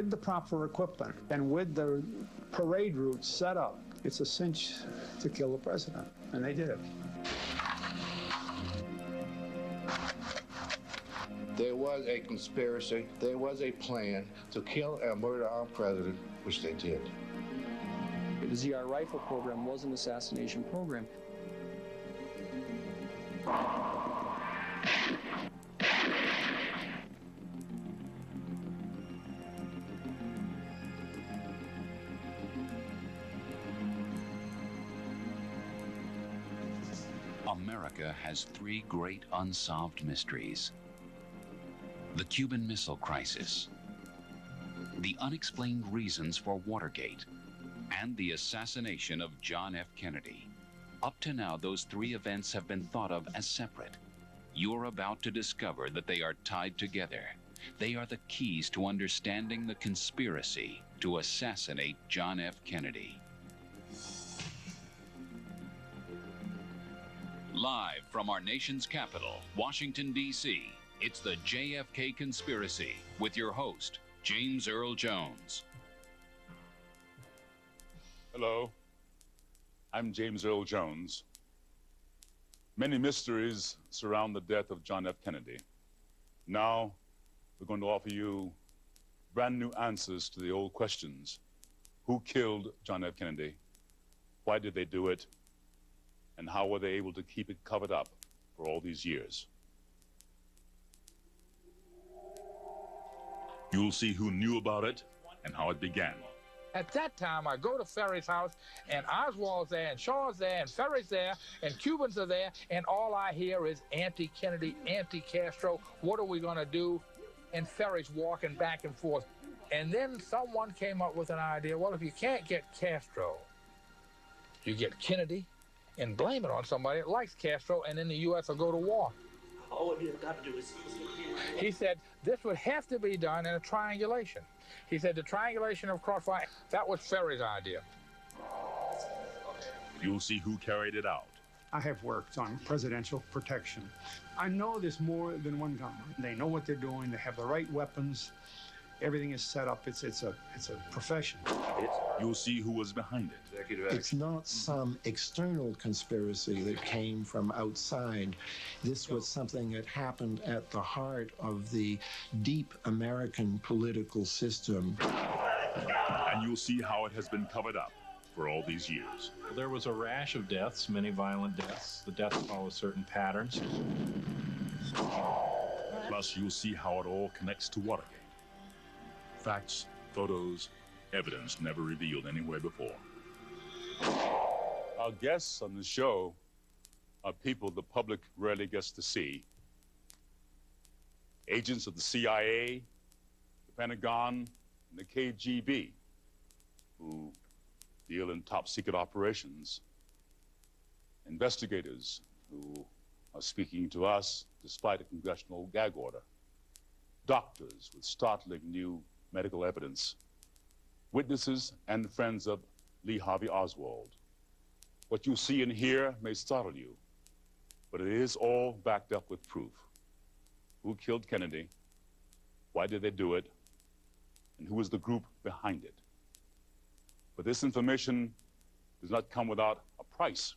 with the proper equipment and with the parade routes set up, it's a cinch to kill the president, and they did it. There was a conspiracy, there was a plan to kill and murder our president, which they did. The ZR rifle program was an assassination program. America has three great unsolved mysteries: the Cuban Missile Crisis, the unexplained reasons for Watergate, and the assassination of John F. Kennedy. Up to now, those three events have been thought of as separate. You're about to discover that they are tied together. They are the keys to understanding the conspiracy to assassinate John F. Kennedy. Live from our nation's capital, Washington, D.C., it's the JFK Conspiracy with your host, James Earl Jones. Hello, I'm James Earl Jones. Many mysteries surround the death of John F. Kennedy. Now, we're going to offer you brand new answers to the old questions. Who killed John F. Kennedy? Why did they do it? And how were they able to keep it covered up for all these years? You'll see who knew about it and how it began. At that time, I go to Ferry's house, and Oswald's there, and Shaw's there, and Ferry's there, and Cubans are there, and all I hear is anti-Kennedy, anti-Castro, what are we going to do? And Ferry's walking back and forth. And then someone came up with an idea, well, if you can't get Castro, you get Kennedy, and blame it on somebody that likes Castro, and then the U.S. will go to war. All what you've got to do is... He said this would have to be done in a triangulation. He said the triangulation of crossfire, that was Ferry's idea. You'll see who carried it out. I have worked on presidential protection. I know there's more than one gunman. They know what they're doing. They have the right weapons. Everything is set up. It's a profession. You'll see who was behind it. It's not some external conspiracy that came from outside. This was something that happened at the heart of the deep American political system. And you'll see how it has been covered up for all these years. There was a rash of deaths, many violent deaths. The deaths follow certain patterns. Plus, you'll see how it all connects to Watergate. Facts, photos, evidence never revealed anywhere before. Our guests on the show are people the public rarely gets to see. Agents of the CIA, the Pentagon, and the KGB, who deal in top-secret operations. Investigators who are speaking to us despite a congressional gag order. Doctors with startling new medical evidence. Witnesses and friends of Lee Harvey Oswald. What you see and hear may startle you, but it is all backed up with proof. Who killed Kennedy? Why did they do it? And who is the group behind it? But this information does not come without a price.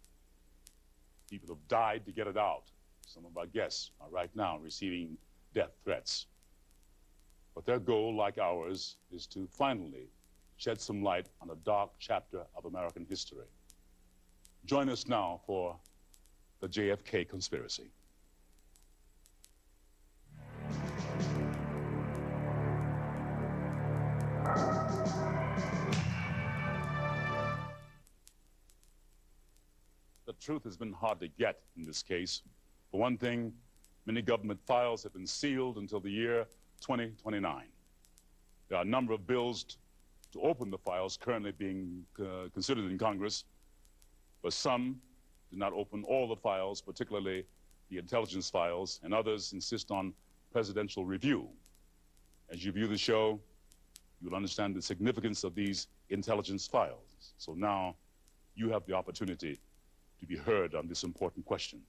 People have died to get it out. Some of our guests are right now receiving death threats. But their goal, like ours, is to finally shed some light on a dark chapter of American history. Join us now for the JFK Conspiracy. The truth has been hard to get in this case. For one thing, many government files have been sealed until the year 2029. There are a number of bills to open the files currently being considered in Congress, but some do not open all the files, particularly the intelligence files, and others insist on presidential review. As you view the show, you'll understand the significance of these intelligence files. So now you have the opportunity to be heard on this important question.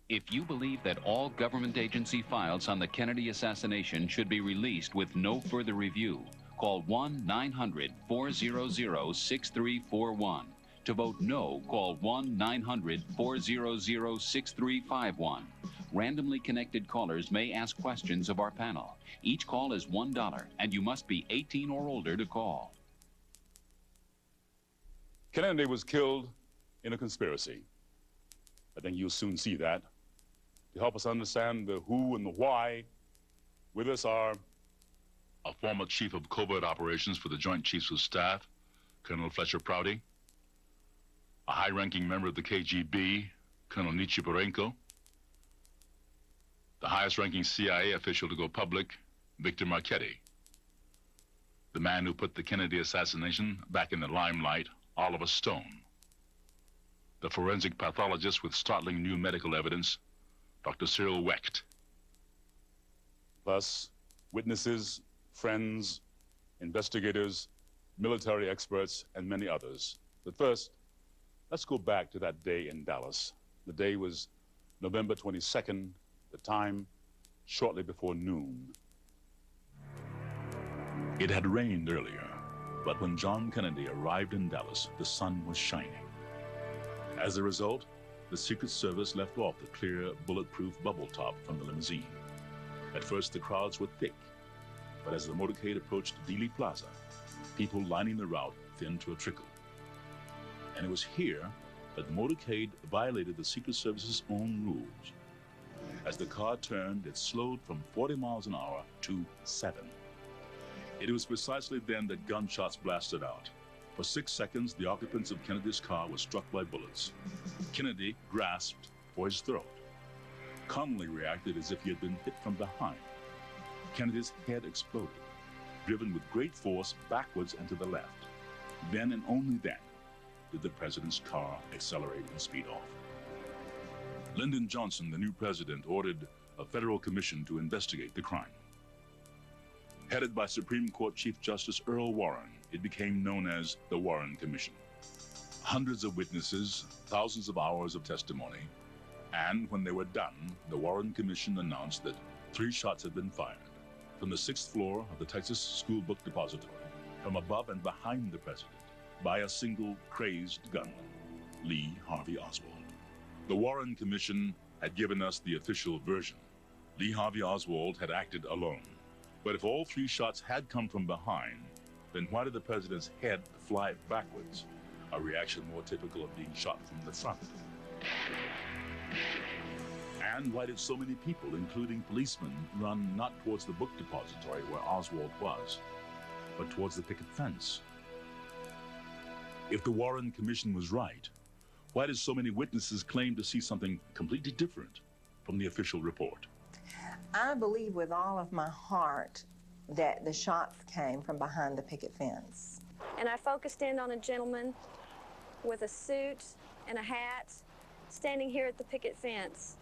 If you believe that all government agency files on the Kennedy assassination should be released with no further review, call 1-900-400-6341. To vote no, call 1-900-400-6351. Randomly connected callers may ask questions of our panel. Each call is $1, and you must be 18 or older to call. Kennedy was killed in a conspiracy. I think you'll soon see that. To help us understand the who and the why, with us are a former chief of covert operations for the Joint Chiefs of Staff, Colonel Fletcher Prouty, a high-ranking member of the KGB, Colonel Nietzsche Porenko, the highest-ranking CIA official to go public, Victor Marchetti, the man who put the Kennedy assassination back in the limelight, Oliver Stone, the forensic pathologist with startling new medical evidence, Dr. Cyril Wecht. Plus witnesses, friends, investigators, military experts, and many others. But first, let's go back to that day in Dallas. The day was November 22nd, the time shortly before noon. It had rained earlier, but when John Kennedy arrived in Dallas, the sun was shining. As a result, the Secret Service left off the clear, bulletproof bubble top from the limousine. At first, the crowds were thick, but as the motorcade approached Dealey Plaza, people lining the route thinned to a trickle. And it was here that the motorcade violated the Secret Service's own rules. As the car turned, it slowed from 40 miles an hour to 7. It was precisely then that gunshots blasted out. For 6 seconds, the occupants of Kennedy's car were struck by bullets. Kennedy grasped for his throat. Connolly reacted as if he had been hit from behind. Kennedy's head exploded, driven with great force backwards and to the left. Then and only then did the president's car accelerate and speed off. Lyndon Johnson, the new president, ordered a federal commission to investigate the crime. Headed by Supreme Court Chief Justice Earl Warren, it became known as the Warren Commission. Hundreds of witnesses, thousands of hours of testimony, and when they were done, the Warren Commission announced that 3 shots had been fired from the 6th floor of the Texas School Book Depository, from above and behind the president, by a single crazed gunman, Lee Harvey Oswald. The Warren Commission had given us the official version. Lee Harvey Oswald had acted alone. But if all 3 shots had come from behind, then why did the president's head fly backwards? A reaction more typical of being shot from the front. And why did so many people, including policemen, run not towards the book depository where Oswald was, but towards the picket fence? If the Warren Commission was right, why did so many witnesses claim to see something completely different from the official report? I believe with all of my heart that the shots came from behind the picket fence. And I focused in on a gentleman with a suit and a hat standing here at the picket fence.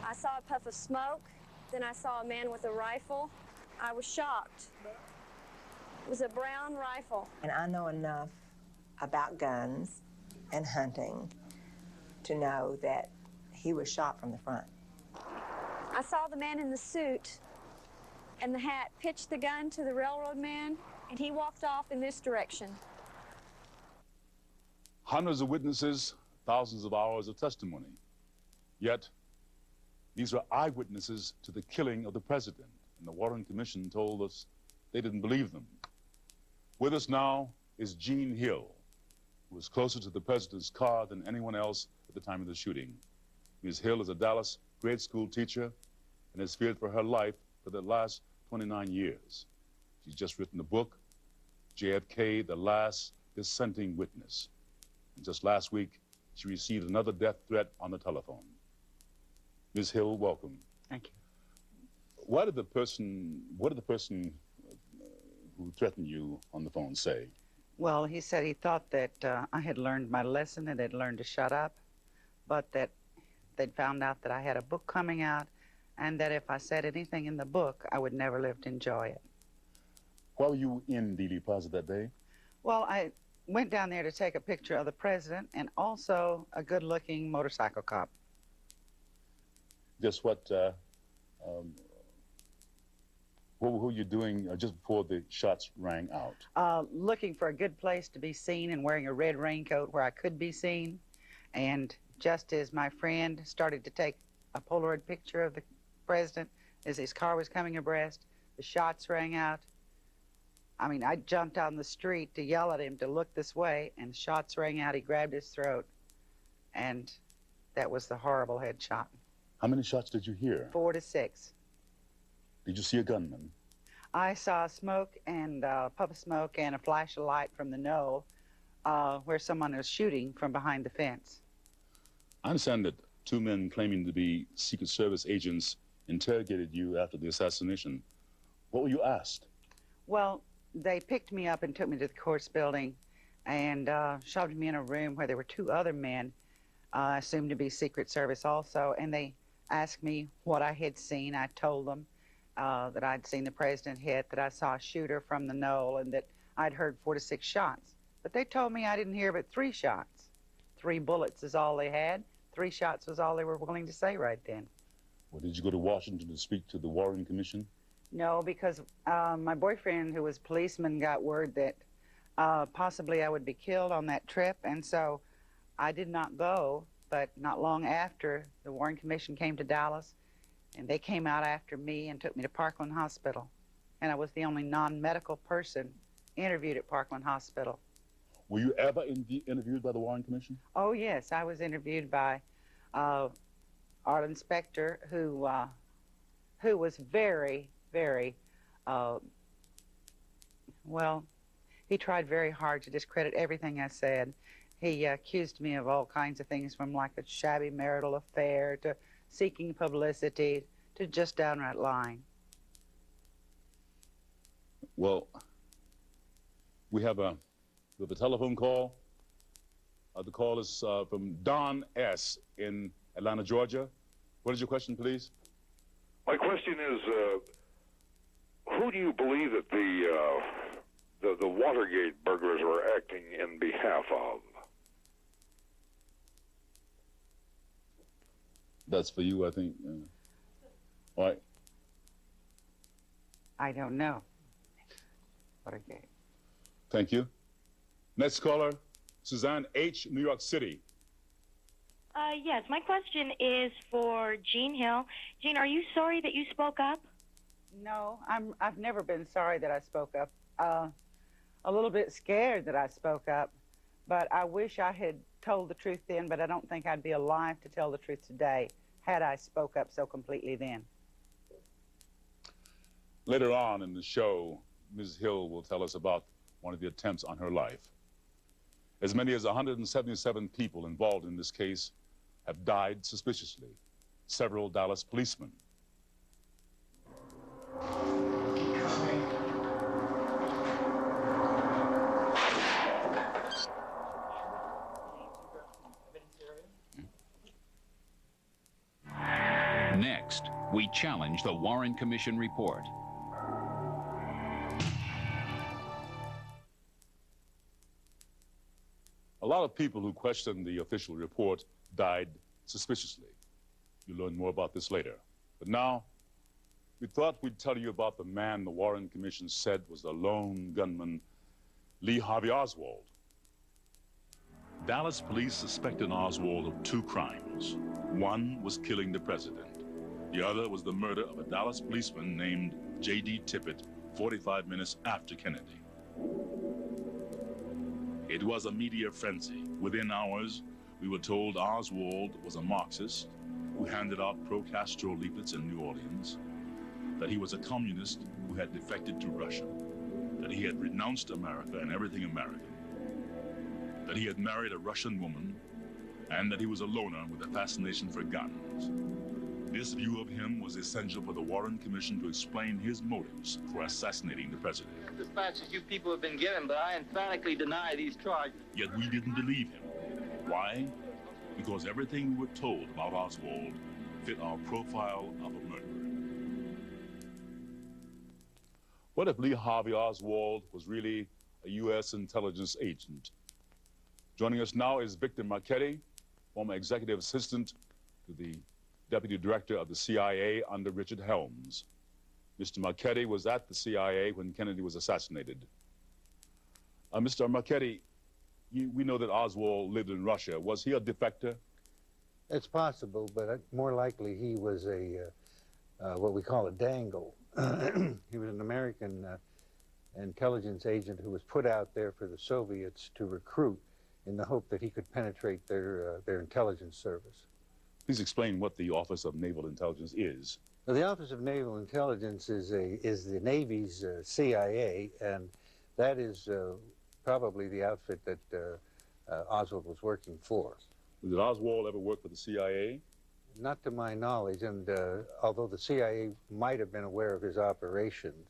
I saw a puff of smoke, then I saw a man with a rifle. I was shocked. It was a brown rifle. And I know enough about guns and hunting to know that he was shot from the front. I saw the man in the suit and the hat pitch the gun to the railroad man, and he walked off in this direction. Hundreds of witnesses, thousands of hours of testimony. Yet, these are eyewitnesses to the killing of the president, and the Warren Commission told us they didn't believe them. With us now is Jean Hill, who was closer to the president's car than anyone else at the time of the shooting. Ms. Hill is a Dallas grade school teacher and has feared for her life for the last 29 years. She's just written a book, JFK, The Last Dissenting Witness. And just last week, she received another death threat on the telephone. Ms. Hill, welcome. Thank you. What did the person who threatened you on the phone say? Well, he said he thought that I had learned my lesson and had learned to shut up, but that they'd found out that I had a book coming out and that if I said anything in the book, I would never live to enjoy it. Why were you in Dealey Plaza that day? Well, I went down there to take a picture of the president and also a good-looking motorcycle cop. just what were you doing just before the shots rang out? Looking for a good place to be seen and wearing a red raincoat where I could be seen. And just as my friend started to take a Polaroid picture of the president as his car was coming abreast, the shots rang out. I mean, I jumped on the street to yell at him to look this way, and shots rang out. He grabbed his throat, and that was the horrible headshot. How many shots did you hear? 4 to 6. Did you see a gunman? I saw smoke and puff of smoke and a flash of light from the knoll where someone was shooting from behind the fence. I understand that 2 men claiming to be Secret Service agents interrogated you after the assassination. What were you asked? Well, they picked me up and took me to the courts building and shoved me in a room where there were 2 other men, assumed to be Secret Service also, and they asked me what I had seen. I told them that I'd seen the president hit, that I saw a shooter from the knoll, and that I'd heard 4 to 6 shots. But they told me I didn't hear but 3 shots. 3 bullets is all they had. 3 shots was all they were willing to say right then. Well, did you go to Washington to speak to the Warren Commission? No, because my boyfriend, who was a policeman, got word that possibly I would be killed on that trip, and so I did not go. But not long after, the Warren Commission came to Dallas, and they came out after me and took me to Parkland Hospital. And I was the only non-medical person interviewed at Parkland Hospital. Were you ever interviewed by the Warren Commission? Oh, yes. I was interviewed by Arlen Specter, who was very, very, well, he tried very hard to discredit everything I said. He accused me of all kinds of things, from like a shabby marital affair to seeking publicity to just downright lying. Well, we have a telephone call. The call is from Don S. in Atlanta, Georgia. What is your question, please? My question is, who do you believe that the Watergate burglars were acting in behalf of? That's for you, I think. All right. I don't know. Watergate. Thank you. Next caller, Suzanne H., New York City. Yes, my question is for Jean Hill. Jean, are you sorry that you spoke up? No, I've never been sorry that I spoke up. A little bit scared that I spoke up, but I wish I had told the truth then, but I don't think I'd be alive to tell the truth today had I spoke up so completely then. Later on in the show, Ms. Hill will tell us about one of the attempts on her life. As many as 177 people involved in this case have died suspiciously, several Dallas policemen. Next, we challenge the Warren Commission report. A lot of people who questioned the official report died suspiciously. You'll learn more about this later. But now, we thought we'd tell you about the man the Warren Commission said was the lone gunman, Lee Harvey Oswald. Dallas police suspected Oswald of 2 crimes. One was killing the president. The other was the murder of a Dallas policeman named J.D. Tippit 45 minutes after Kennedy. It was a media frenzy. Within hours, we were told Oswald was a Marxist who handed out pro-Castro leaflets in New Orleans, that he was a communist who had defected to Russia, that he had renounced America and everything American, that he had married a Russian woman, and that he was a loner with a fascination for guns. This view of him was essential for the Warren Commission to explain his motives for assassinating the president. Dispatches you people have been given, but I emphatically deny these charges. Yet we didn't believe him. Why? Because everything we were told about Oswald fit our profile of a murderer. What if Lee Harvey Oswald was really a U.S. intelligence agent? Joining us now is Victor Marchetti, former executive assistant to the deputy director of the CIA under Richard Helms. Mr. Marchetti was at the CIA when Kennedy was assassinated. Mr. Marchetti, we know that Oswald lived in Russia. Was he a defector? It's possible, but more likely he was a what we call a dangle. He was an American intelligence agent who was put out there for the Soviets to recruit in the hope that he could penetrate their intelligence service. Please explain what the Office of Naval Intelligence is. Well, the Office of Naval Intelligence is the Navy's CIA, and that is probably the outfit that Oswald was working for. Did Oswald ever work for the CIA? Not to my knowledge, and although the CIA might have been aware of his operations,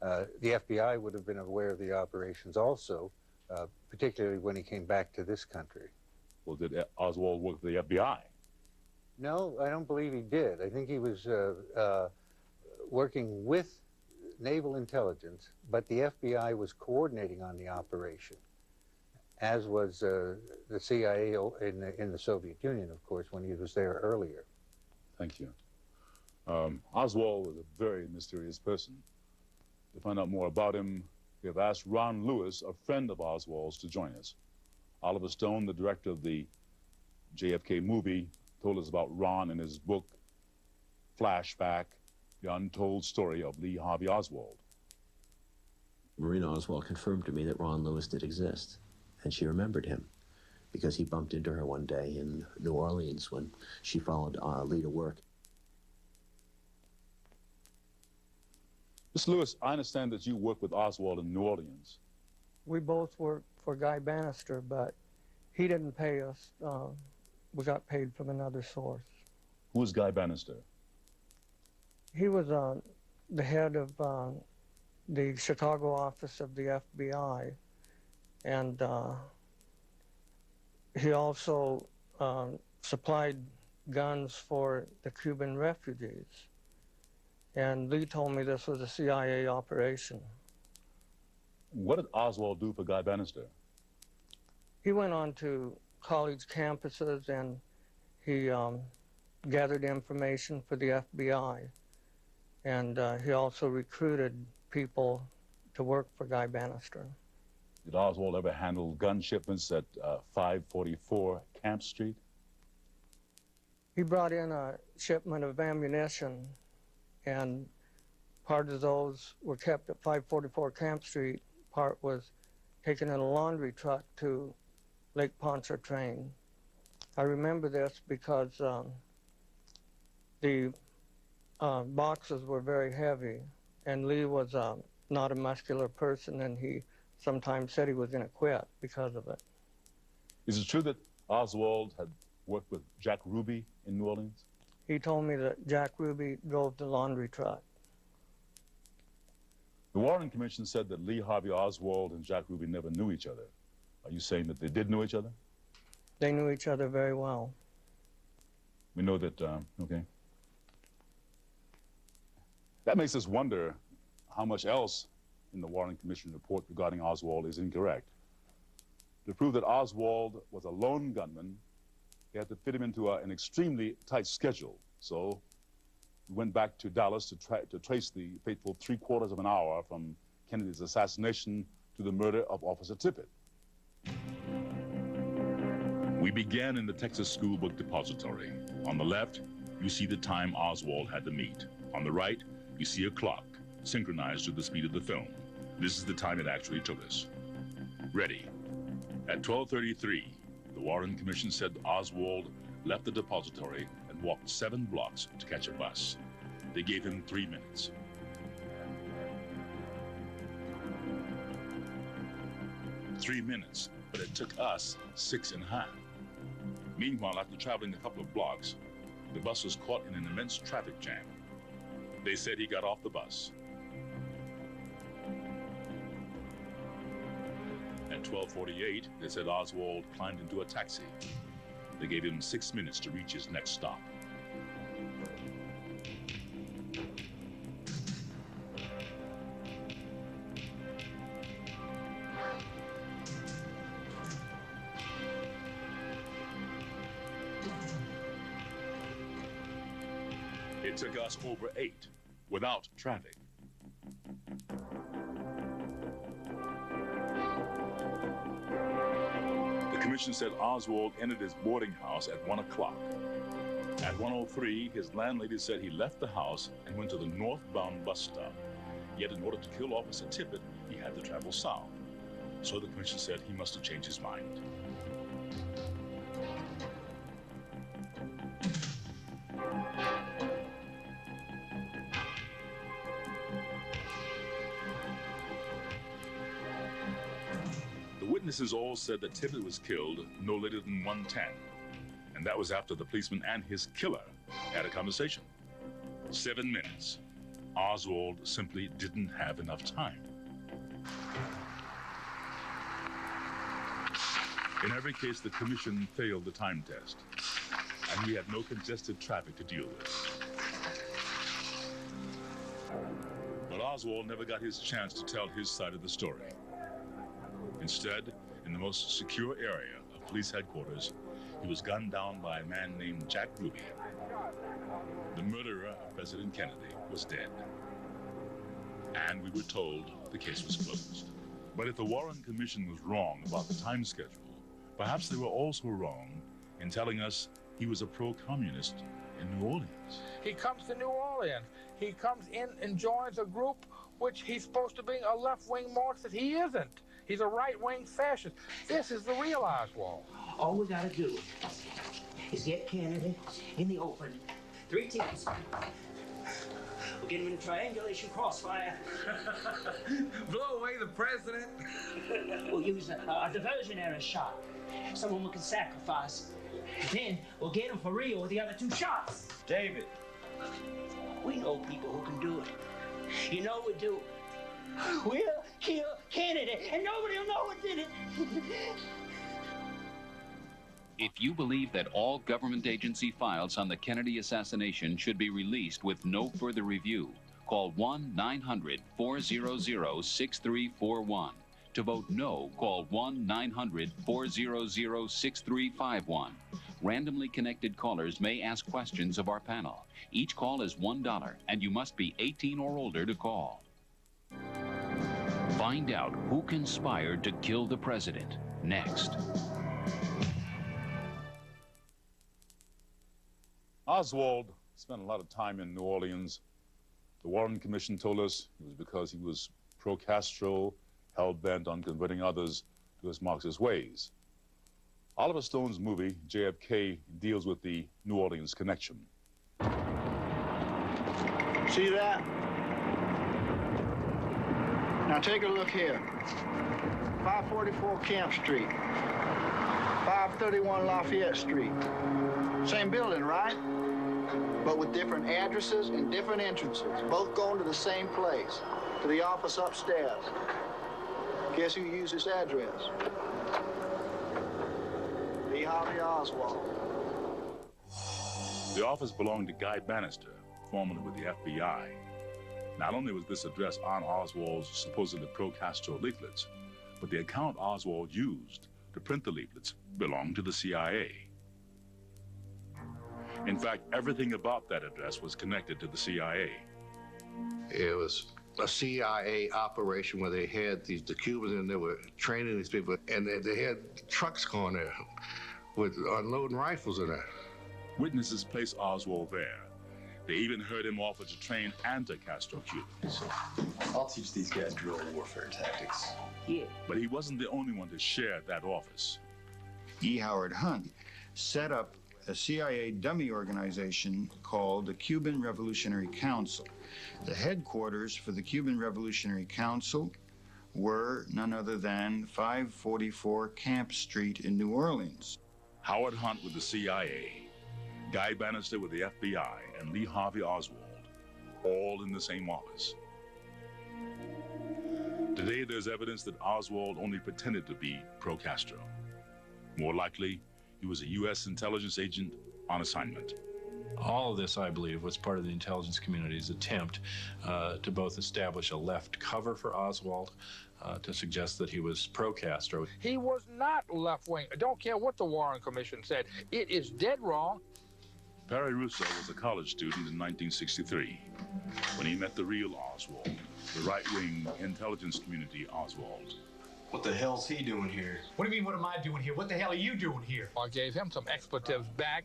the FBI would have been aware of the operations also, particularly when he came back to this country. Well, did Oswald work for the FBI? No, I don't believe he did. I think he was working with naval intelligence, but the FBI was coordinating on the operation, as was the CIA in the Soviet Union, of course, when he was there earlier. Thank you. Oswald was a very mysterious person. To find out more about him, we have asked Ron Lewis, a friend of Oswald's, to join us. Oliver Stone, the director of the JFK movie, told us about Ron in his book, Flashback, The Untold Story of Lee Harvey Oswald. Marina Oswald confirmed to me that Ron Lewis did exist, and she remembered him because he bumped into her one day in New Orleans when she followed Lee to work. Mr. Lewis, I understand that you worked with Oswald in New Orleans. We both worked for Guy Bannister, but he didn't pay us. We got paid from another source. Who was Guy Bannister? He was the head of the Chicago office of the FBI, and he also supplied guns for the Cuban refugees. And Lee told me this was a CIA operation. What did Oswald do for Guy Bannister? He went on to college campuses and he gathered information for the FBI. And he also recruited people to work for Guy Bannister. Did Oswald ever handle gun shipments at 544 Camp Street? He brought in a shipment of ammunition, and part of those were kept at 544 Camp Street. Part was taken in a laundry truck to Lake Pontchartrain. I remember this because the boxes were very heavy, and Lee was not a muscular person, and he sometimes said he was going to quit because of it. Is it true that Oswald had worked with Jack Ruby in New Orleans? He told me that Jack Ruby drove the laundry truck. The Warren Commission said that Lee Harvey Oswald and Jack Ruby never knew each other. Are you saying that they did know each other? They knew each other very well. We know that, okay. That makes us wonder how much else in the Warren Commission report regarding Oswald is incorrect. To prove that Oswald was a lone gunman, he had to fit him into an extremely tight schedule. So we went back to Dallas to trace the fateful 3/4 of an hour from Kennedy's assassination to the murder of Officer Tippit. We began in the Texas School Book Depository. On the left, you see the time Oswald had to meet. On the right, you see a clock, synchronized to the speed of the film. This is the time it actually took us. Ready. At 12:33, the Warren Commission said Oswald left the depository and walked 7 blocks to catch a bus. They gave him 3 minutes. Three minutes, but it took us 6.5. Meanwhile, after traveling a couple of blocks, the bus was caught in an immense traffic jam. They said he got off the bus. At 12:48, they said Oswald climbed into a taxi. They gave him 6 minutes to reach his next stop. It took us over 8 without traffic. The commission said Oswald entered his boarding house at 1 o'clock. At 1:03, his landlady said he left the house and went to the northbound bus stop. Yet in order to kill Officer Tippit, he had to travel south. So the commission said he must have changed his mind. The witnesses all said that Tippit was killed no later than 1:10. And that was after the policeman and his killer had a conversation. 7 minutes. Oswald simply didn't have enough time. In every case, the commission failed the time test, and we had no congested traffic to deal with. But Oswald never got his chance to tell his side of the story. Instead, in the most secure area of police headquarters, he was gunned down by a man named Jack Ruby. The murderer of President Kennedy was dead. And we were told the case was closed. But if the Warren Commission was wrong about the time schedule, perhaps they were also wrong in telling us he was a pro-communist in New Orleans. He comes to New Orleans. He comes in and joins a group which he's supposed to be a left-wing Marxist. He isn't. He's a right-wing fascist. This is the real Oswald. All we gotta do is get Kennedy in the open. 3 teams. We'll get him in a triangulation crossfire. Blow away the president. We'll use a diversionary shot. Someone we can sacrifice. Then we'll get him for real with the other 2 shots. David. We know people who can do it. You know we do. We'll kill Kennedy, and nobody will know who did it. If you believe that all government agency files on the Kennedy assassination should be released with no further review, call 1-900-400-6341. To vote no, call 1-900-400-6351. Randomly connected callers may ask questions of our panel. Each call is $1, and you must be 18 or older to call. Find out who conspired to kill the president next. Oswald spent a lot of time in New Orleans. The Warren Commission told us it was because he was pro-Castro, hell-bent on converting others to his Marxist ways. Oliver Stone's movie, JFK, deals with the New Orleans connection. See that? Now take a look here. 544 Camp Street. 531 Lafayette Street. Same building, right? But with different addresses and different entrances, both going to the same place, to the office upstairs. Guess who used this address? Lee Harvey Oswald. The office belonged to Guy Bannister, formerly with the FBI. Not only was this address on Oswald's supposedly pro-Castro leaflets, but the account Oswald used to print the leaflets belonged to the CIA. In fact, everything about that address was connected to the CIA. It was a CIA operation where they had the Cubans and they were training these people, and they had trucks going there with unloading rifles in there. Witnesses placed Oswald there. They even heard him offer to train anti-Castro Cubans. I'll teach these guys guerrilla warfare tactics. Yeah. But he wasn't the only one to share that office. E. Howard Hunt set up a CIA dummy organization called the Cuban Revolutionary Council. The headquarters for the Cuban Revolutionary Council were none other than 544 Camp Street in New Orleans. Howard Hunt with the CIA, Guy Bannister with the FBI, and Lee Harvey Oswald, all in the same office. Today, there's evidence that Oswald only pretended to be pro-Castro. More likely, he was a U.S. intelligence agent on assignment. All of this, I believe, was part of the intelligence community's attempt to both establish a left cover for Oswald, to suggest that he was pro-Castro. He was not left-wing. I don't care what the Warren Commission said. It is dead wrong. Perry Russo was a college student in 1963 when he met the real Oswald, the right-wing intelligence community Oswald. What the hell's he doing here? What do you mean, what am I doing here? What the hell are you doing here? I gave him some expletives back,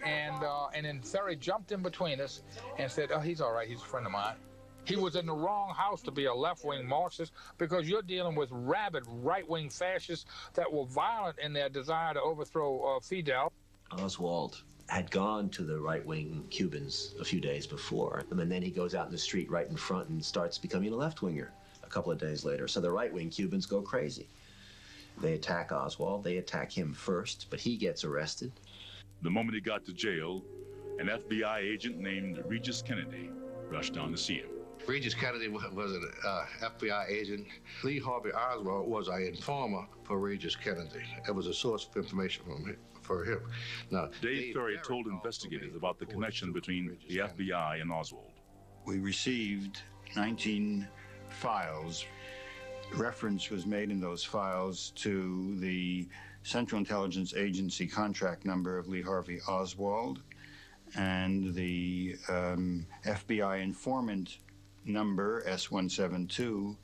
and then Ferry jumped in between us and said, oh, he's all right, he's a friend of mine. He was in the wrong house to be a left-wing Marxist because you're dealing with rabid right-wing fascists that were violent in their desire to overthrow Fidel. Oswald had gone to the right-wing Cubans a few days before, and then he goes out in the street right in front and starts becoming a left-winger a couple of days later. So the right-wing Cubans go crazy. They attack Oswald. They attack him first, but he gets arrested. The moment he got to jail, an FBI agent named Regis Kennedy rushed down to see him. Regis Kennedy was an FBI agent. Lee Harvey Oswald was an informer for Regis Kennedy. It was a source of information for him. Now, Dave Ferry told investigators about the connection between the FBI and Oswald. We received 19 files. Reference was made in those files to the Central Intelligence Agency contract number of Lee Harvey Oswald and the FBI informant number S172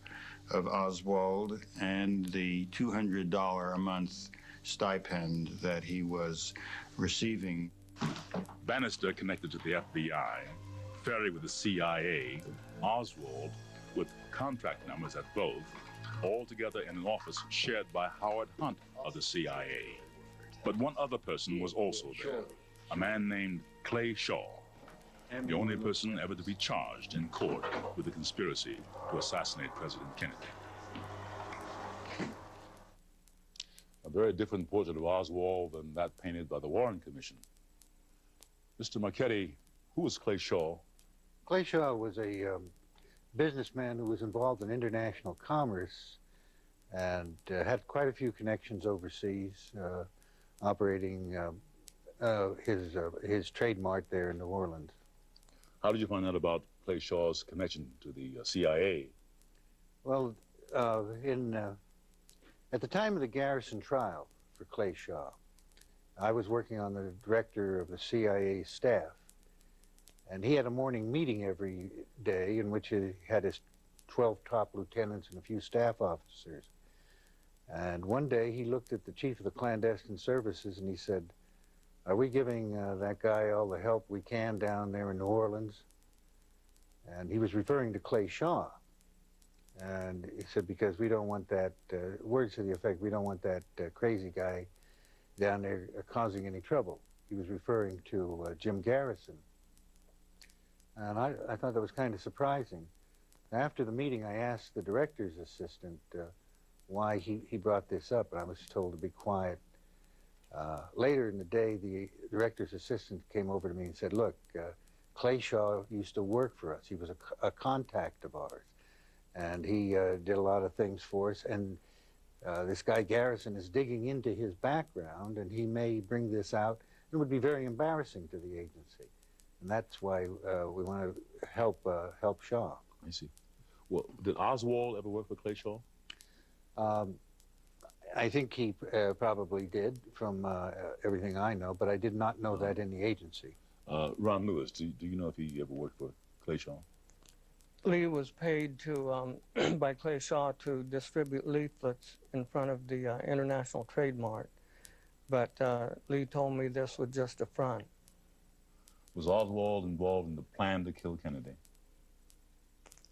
of Oswald and the $200 a month stipend that he was receiving. Bannister connected to the FBI, Ferry with the CIA, Oswald with contract numbers at both, all together in an office shared by Howard Hunt of the CIA. But one other person was also there, a man named Clay Shaw, the only person ever to be charged in court with the conspiracy to assassinate President Kennedy. A very different portrait of Oswald than that painted by the Warren Commission. Mr. Marchetti, who was Clay Shaw? Clay Shaw was a businessman who was involved in international commerce and had quite a few connections overseas, operating his trade mart there in New Orleans. How did you find out about Clay Shaw's connection to the CIA? Well, at the time of the Garrison trial for Clay Shaw, I was working on the director of the CIA staff, and he had a morning meeting every day in which he had his 12 top lieutenants and a few staff officers. And one day he looked at the chief of the clandestine services and he said, "Are we giving that guy all the help we can down there in New Orleans?" And he was referring to Clay Shaw. And he said, because we don't want that, words to the effect, we don't want that crazy guy down there causing any trouble. He was referring to Jim Garrison. And I thought that was kind of surprising. After the meeting, I asked the director's assistant why he brought this up, and I was told to be quiet. Later in the day, the director's assistant came over to me and said, "Look, Clay Shaw used to work for us. He was a contact of ours, and he did a lot of things for us. And this guy Garrison is digging into his background, and he may bring this out. It would be very embarrassing to the agency, and that's why we want to help Shaw." I see. Well, did Oswald ever work for Clay Shaw? I think he probably did, from everything I know, but I did not know that in the agency. Ron Lewis, do you know if he ever worked for Clay Shaw? Lee was paid to by Clay Shaw to distribute leaflets in front of the International Trade Mart, but Lee told me this was just a front. Was Oswald involved in the plan to kill Kennedy?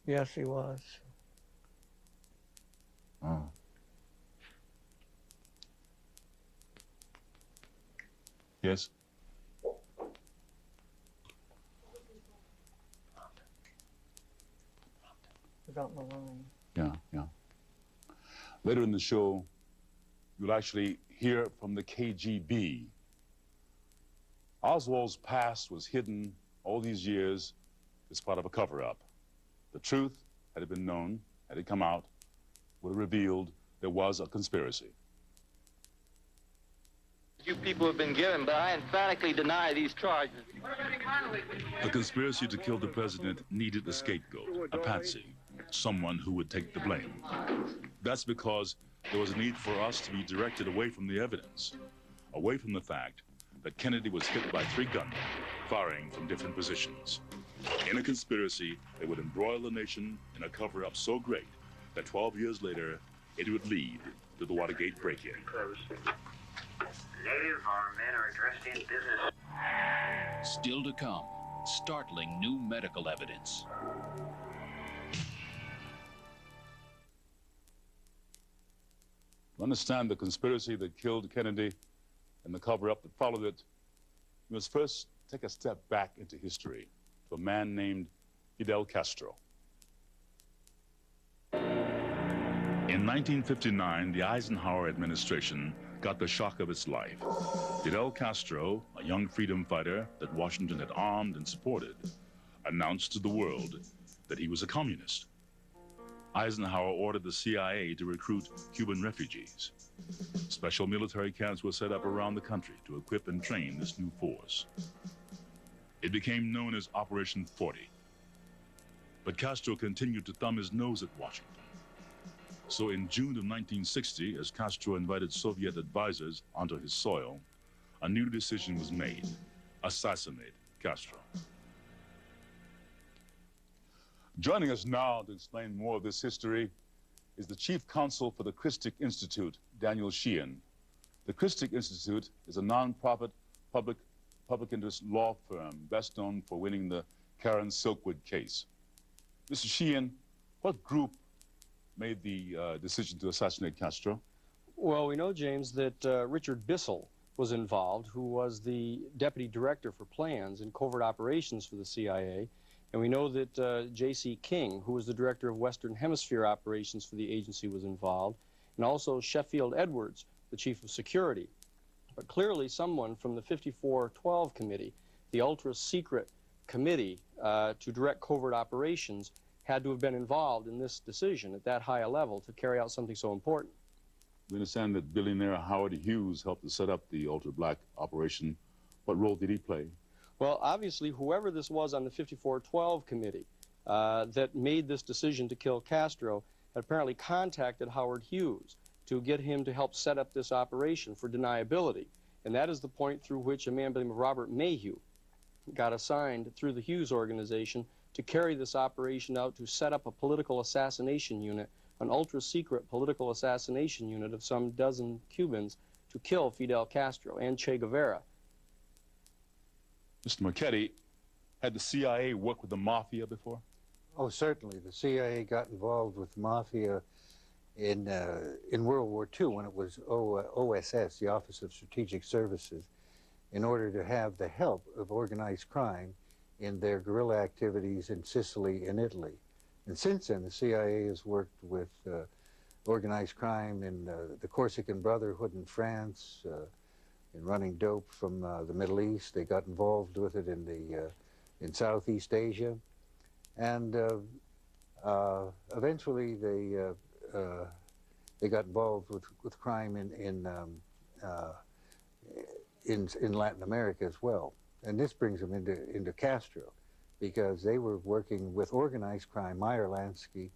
Yes, he was. Oh. Yes? About my line. Yeah. Later in the show, you'll actually hear from the KGB. Oswald's past was hidden all these years as part of a cover-up. The truth, had it been known, had it come out, would have revealed there was a conspiracy. You people have been given, but I emphatically deny these charges. The conspiracy to kill the president needed a scapegoat, a patsy, someone who would take the blame. That's because there was a need for us to be directed away from the evidence, away from the fact that Kennedy was hit by 3 gunmen firing from different positions. In a conspiracy that would embroil the nation in a cover-up so great that 12 years later, it would lead to the Watergate break-in. Native, our men are dressed in business. Still to come, startling new medical evidence. To understand the conspiracy that killed Kennedy and the cover-up that followed it, we must first take a step back into history to a man named Fidel Castro. In 1959, the Eisenhower administration got the shock of its life. Fidel Castro, a young freedom fighter that Washington had armed and supported, announced to the world that he was a communist. Eisenhower ordered the CIA to recruit Cuban refugees. Special military camps were set up around the country to equip and train this new force. It became known as Operation 40. But Castro continued to thumb his nose at Washington. So in June of 1960, as Castro invited Soviet advisors onto his soil, a new decision was made: assassinate Castro. Joining us now to explain more of this history is the Chief Counsel for the Christic Institute, Daniel Sheehan. The Christic Institute is a non-profit public interest law firm best known for winning the Karen Silkwood case. Mr. Sheehan, what group made the decision to assassinate Castro? Well, we know, James, that Richard Bissell was involved, who was the deputy director for plans and covert operations for the CIA. And we know that J.C. King, who was the director of Western Hemisphere operations for the agency, was involved, and also Sheffield Edwards, the chief of security. But clearly someone from the 5412 committee, the ultra-secret committee to direct covert operations, had to have been involved in this decision at that high a level to carry out something so important. We understand that billionaire Howard Hughes helped to set up the ultra-black operation. What role did he play? Well, obviously, whoever this was on the 5412 committee that made this decision to kill Castro had apparently contacted Howard Hughes to get him to help set up this operation for deniability. And that is the point through which a man by the name of Robert Mayhew got assigned through the Hughes organization to carry this operation out to set up a political assassination unit, an ultra-secret political assassination unit of some dozen Cubans to kill Fidel Castro and Che Guevara. Mr. Marchetti, had the CIA worked with the Mafia before? Oh, certainly. The CIA got involved with the Mafia in World War II when it was OSS, the Office of Strategic Services, in order to have the help of organized crime in their guerrilla activities in Sicily and Italy. And since then, the CIA has worked with organized crime in the Corsican Brotherhood in France, in running dope from the Middle East. They got involved with it in Southeast Asia. And eventually they got involved with crime in Latin America as well. And this brings them into Castro, because they were working with organized crime, Meyer Lansky,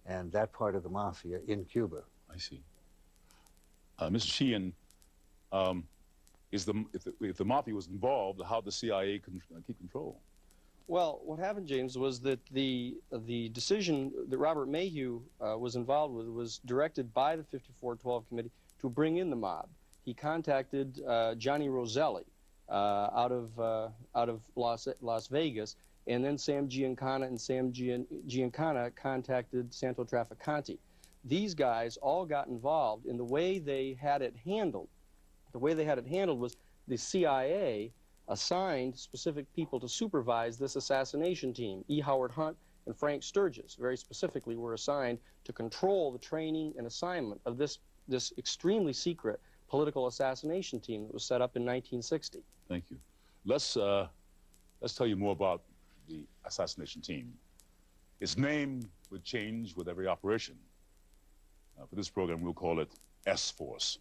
and that part of the Mafia in Cuba. I see. Mr. Sheehan, if the Mafia was involved, how did the CIA keep control? Well, what happened, James, was that the decision that Robert Mayhew was involved with was directed by the 5412 committee to bring in the mob. He contacted Johnny Roselli out of Las Vegas, and then Sam Giancana, and Sam Giancana contacted Santo Trafficante. These guys all got involved in the way they had it handled. The way they had it handled was the CIA assigned specific people to supervise this assassination team. E. Howard Hunt and Frank Sturgis, very specifically, were assigned to control the training and assignment of this extremely secret political assassination team that was set up in 1960. Thank you. Let's tell you more about the assassination team. Its name would change with every operation. For this program, we'll call it S-Force.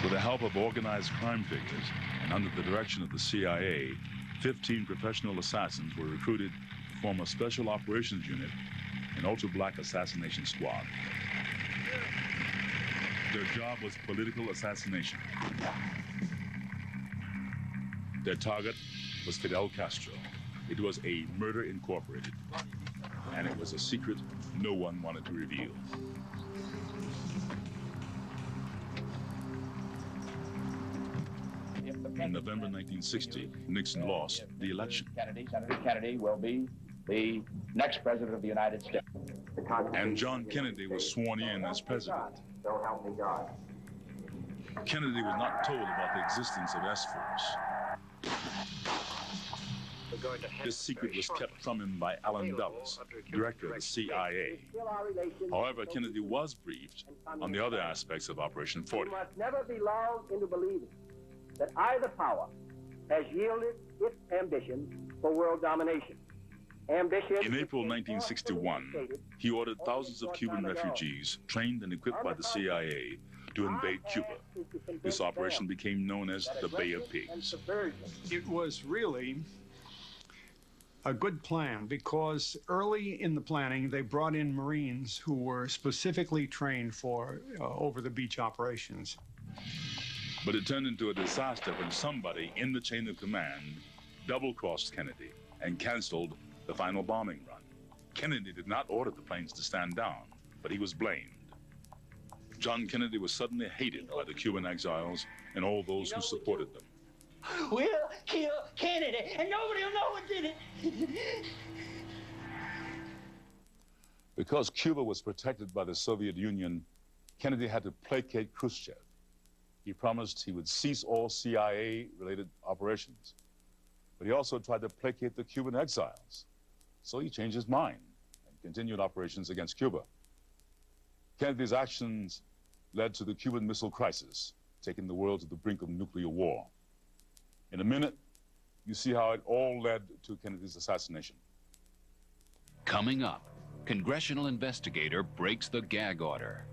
With the help of organized crime figures and under the direction of the CIA, 15 professional assassins were recruited to form a special operations unit, an ultra-black assassination squad. Their job was political assassination. Their target was Fidel Castro. It was a murder incorporated, and it was a secret no one wanted to reveal. In November 1960, Nixon lost the election. Senator Kennedy will be the next president of the United States. And John Kennedy was sworn in as president. So help me God. Kennedy was not told about the existence of S-Force. This secret was kept from him by Allen Dulles, director of the CIA. However, Kennedy was briefed on the other aspects of Operation 40. We must never be lulled into believing that either power has yielded its ambition for world domination. Ambition. In April 1961, he ordered thousands of Cuban refugees, trained and equipped by the CIA, to invade Cuba. This operation became known as the Bay of Pigs. It was really a good plan because early in the planning, they brought in Marines who were specifically trained for over-the-beach operations. But it turned into a disaster when somebody in the chain of command double-crossed Kennedy and canceled the final bombing run. Kennedy did not order the planes to stand down, but he was blamed. John Kennedy was suddenly hated by the Cuban exiles and all those who supported them. We'll kill Kennedy, and nobody will know what did it. Because Cuba was protected by the Soviet Union, Kennedy had to placate Khrushchev. He promised he would cease all CIA-related operations. But he also tried to placate the Cuban exiles. So he changed his mind and continued operations against Cuba. Kennedy's actions led to the Cuban Missile Crisis, taking the world to the brink of nuclear war. In a minute, you see how it all led to Kennedy's assassination. Coming up, congressional investigator breaks the gag order.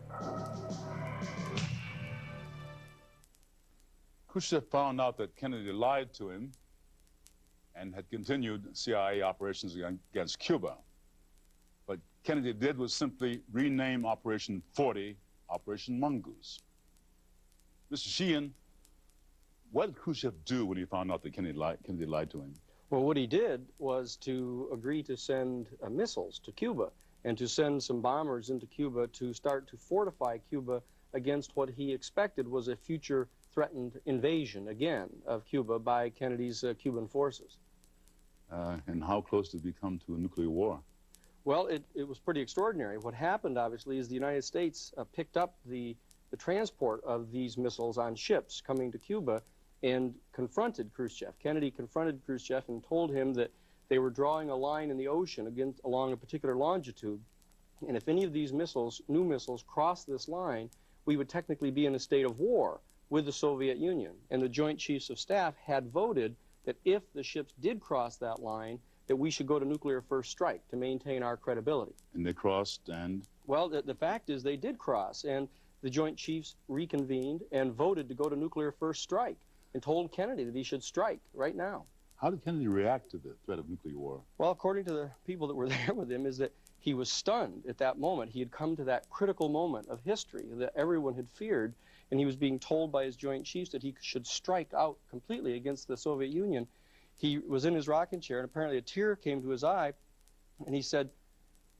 Khrushchev found out that Kennedy lied to him and had continued CIA operations against Cuba. What Kennedy did was simply rename Operation 40 Operation Mongoose. Mr. Sheehan, what did Khrushchev do when he found out that Kennedy lied to him? Well, what he did was to agree to send missiles to Cuba and to send some bombers into Cuba to start to fortify Cuba against what he expected was a future threatened invasion, again, of Cuba by Kennedy's Cuban forces. And how close did we come to a nuclear war? Well, it was pretty extraordinary. What happened, obviously, is the United States picked up the transport of these missiles on ships coming to Cuba and confronted Khrushchev. Kennedy confronted Khrushchev and told him that they were drawing a line in the ocean along a particular longitude, and if any of these missiles, new missiles, crossed this line, we would technically be in a state of war with the Soviet Union. And the Joint Chiefs of Staff had voted that if the ships did cross that line, that we should go to nuclear first strike to maintain our credibility. And they crossed and? Well, the fact is they did cross, and the Joint Chiefs reconvened and voted to go to nuclear first strike and told Kennedy that he should strike right now. How did Kennedy react to the threat of nuclear war? Well, according to the people that were there with him, is that he was stunned at that moment. He had come to that critical moment of history that everyone had feared, and he was being told by his Joint Chiefs that he should strike out completely against the Soviet Union. He was in his rocking chair, and apparently a tear came to his eye, and he said,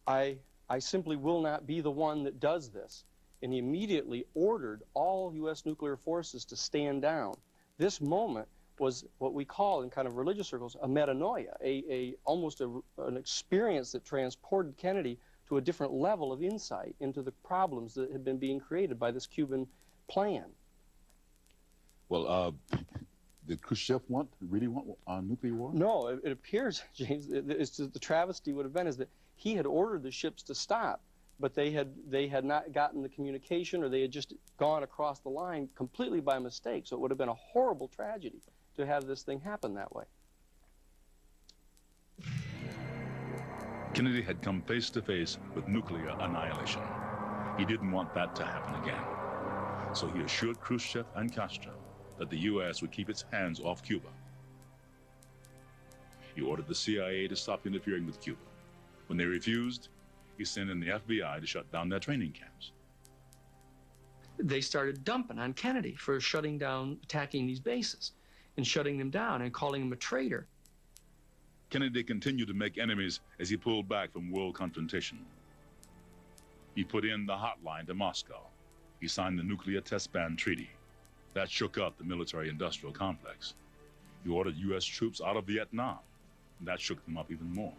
I simply will not be the one that does this. And he immediately ordered all U.S. nuclear forces to stand down. This moment was what we call in kind of religious circles a metanoia, almost an experience that transported Kennedy to a different level of insight into the problems that had been being created by this Cuban plan. Well, did Khrushchev really want a nuclear war? No, it appears, James, the travesty would have been is that he had ordered the ships to stop, but they had not gotten the communication, or they had just gone across the line completely by mistake. So it would have been a horrible tragedy to have this thing happen that way. Kennedy had come face to face with nuclear annihilation. He didn't want that to happen again. So he assured Khrushchev and Castro that the U.S. would keep its hands off Cuba. He ordered the CIA to stop interfering with Cuba. When they refused, he sent in the FBI to shut down their training camps. They started dumping on Kennedy for shutting down, attacking these bases. and shutting them down and calling him a traitor. Kennedy continued to make enemies as he pulled back from world confrontation. He put in the hotline to Moscow. He signed the Nuclear Test Ban Treaty. That shook up the military-industrial complex. He ordered U.S. troops out of Vietnam, and that shook them up even more.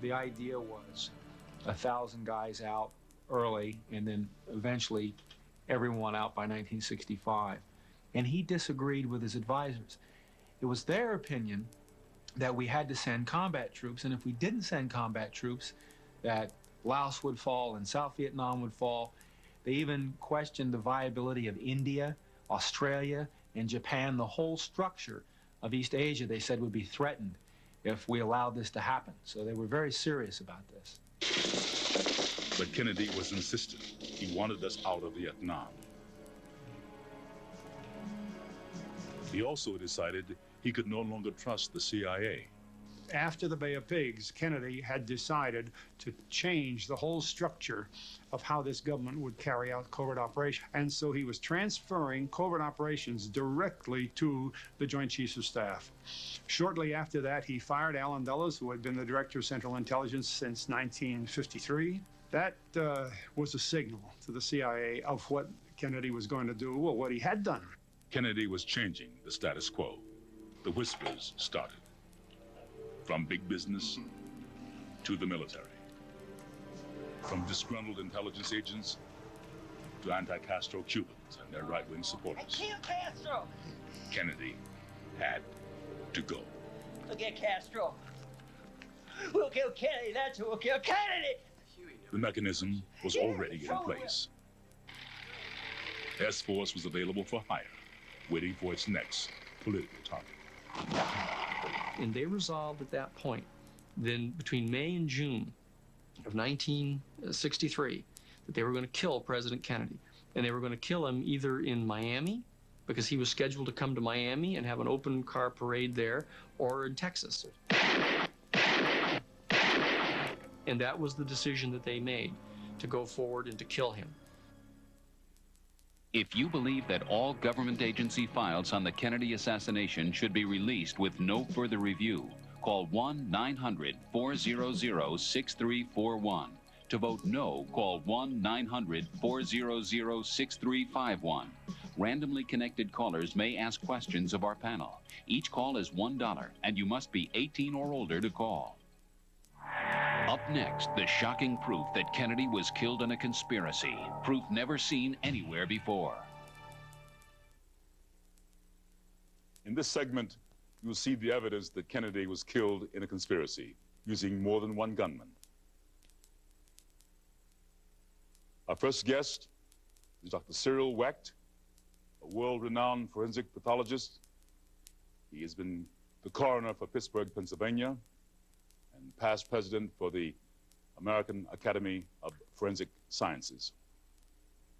The idea was 1,000 guys out early, and then eventually everyone out by 1965. And he disagreed with his advisors. It was their opinion that we had to send combat troops, and if we didn't send combat troops, that Laos would fall and South Vietnam would fall. They even questioned the viability of India, Australia, and Japan. The whole structure of East Asia, they said, would be threatened if we allowed this to happen. So they were very serious about this. But Kennedy was insistent. He wanted us out of Vietnam. He also decided he could no longer trust the CIA. After the Bay of Pigs, Kennedy had decided to change the whole structure of how this government would carry out covert operations. And so he was transferring covert operations directly to the Joint Chiefs of Staff. Shortly after that, he fired Alan Dulles, who had been the Director of Central Intelligence since 1953. That was a signal to the CIA of what Kennedy was going to do, or what he had done. Kennedy was changing the status quo. The whispers started. From big business to the military. From disgruntled intelligence agents to anti-Castro Cubans and their right-wing supporters. Kill Castro! Kennedy had to go. We'll get Castro. We'll kill Kennedy. That's who will kill Kennedy! The mechanism was already in place. S-Force was available for hire, waiting for its next political target. And they resolved at that point, then between May and June of 1963, that they were going to kill President Kennedy. And they were going to kill him either in Miami, because he was scheduled to come to Miami and have an open car parade there, or in Texas. And that was the decision that they made, to go forward and to kill him. If you believe that all government agency files on the Kennedy assassination should be released with no further review, call 1-900-400-6341. To vote no, call 1-900-400-6351. Randomly connected callers may ask questions of our panel. Each call is $1, and you must be 18 or older to call. Up next, the shocking proof that Kennedy was killed in a conspiracy. Proof never seen anywhere before. In this segment, you'll see the evidence that Kennedy was killed in a conspiracy using more than one gunman. Our first guest is Dr. Cyril Wecht, a world-renowned forensic pathologist. He has been the coroner for Pittsburgh, Pennsylvania, and past president for the American Academy of Forensic Sciences.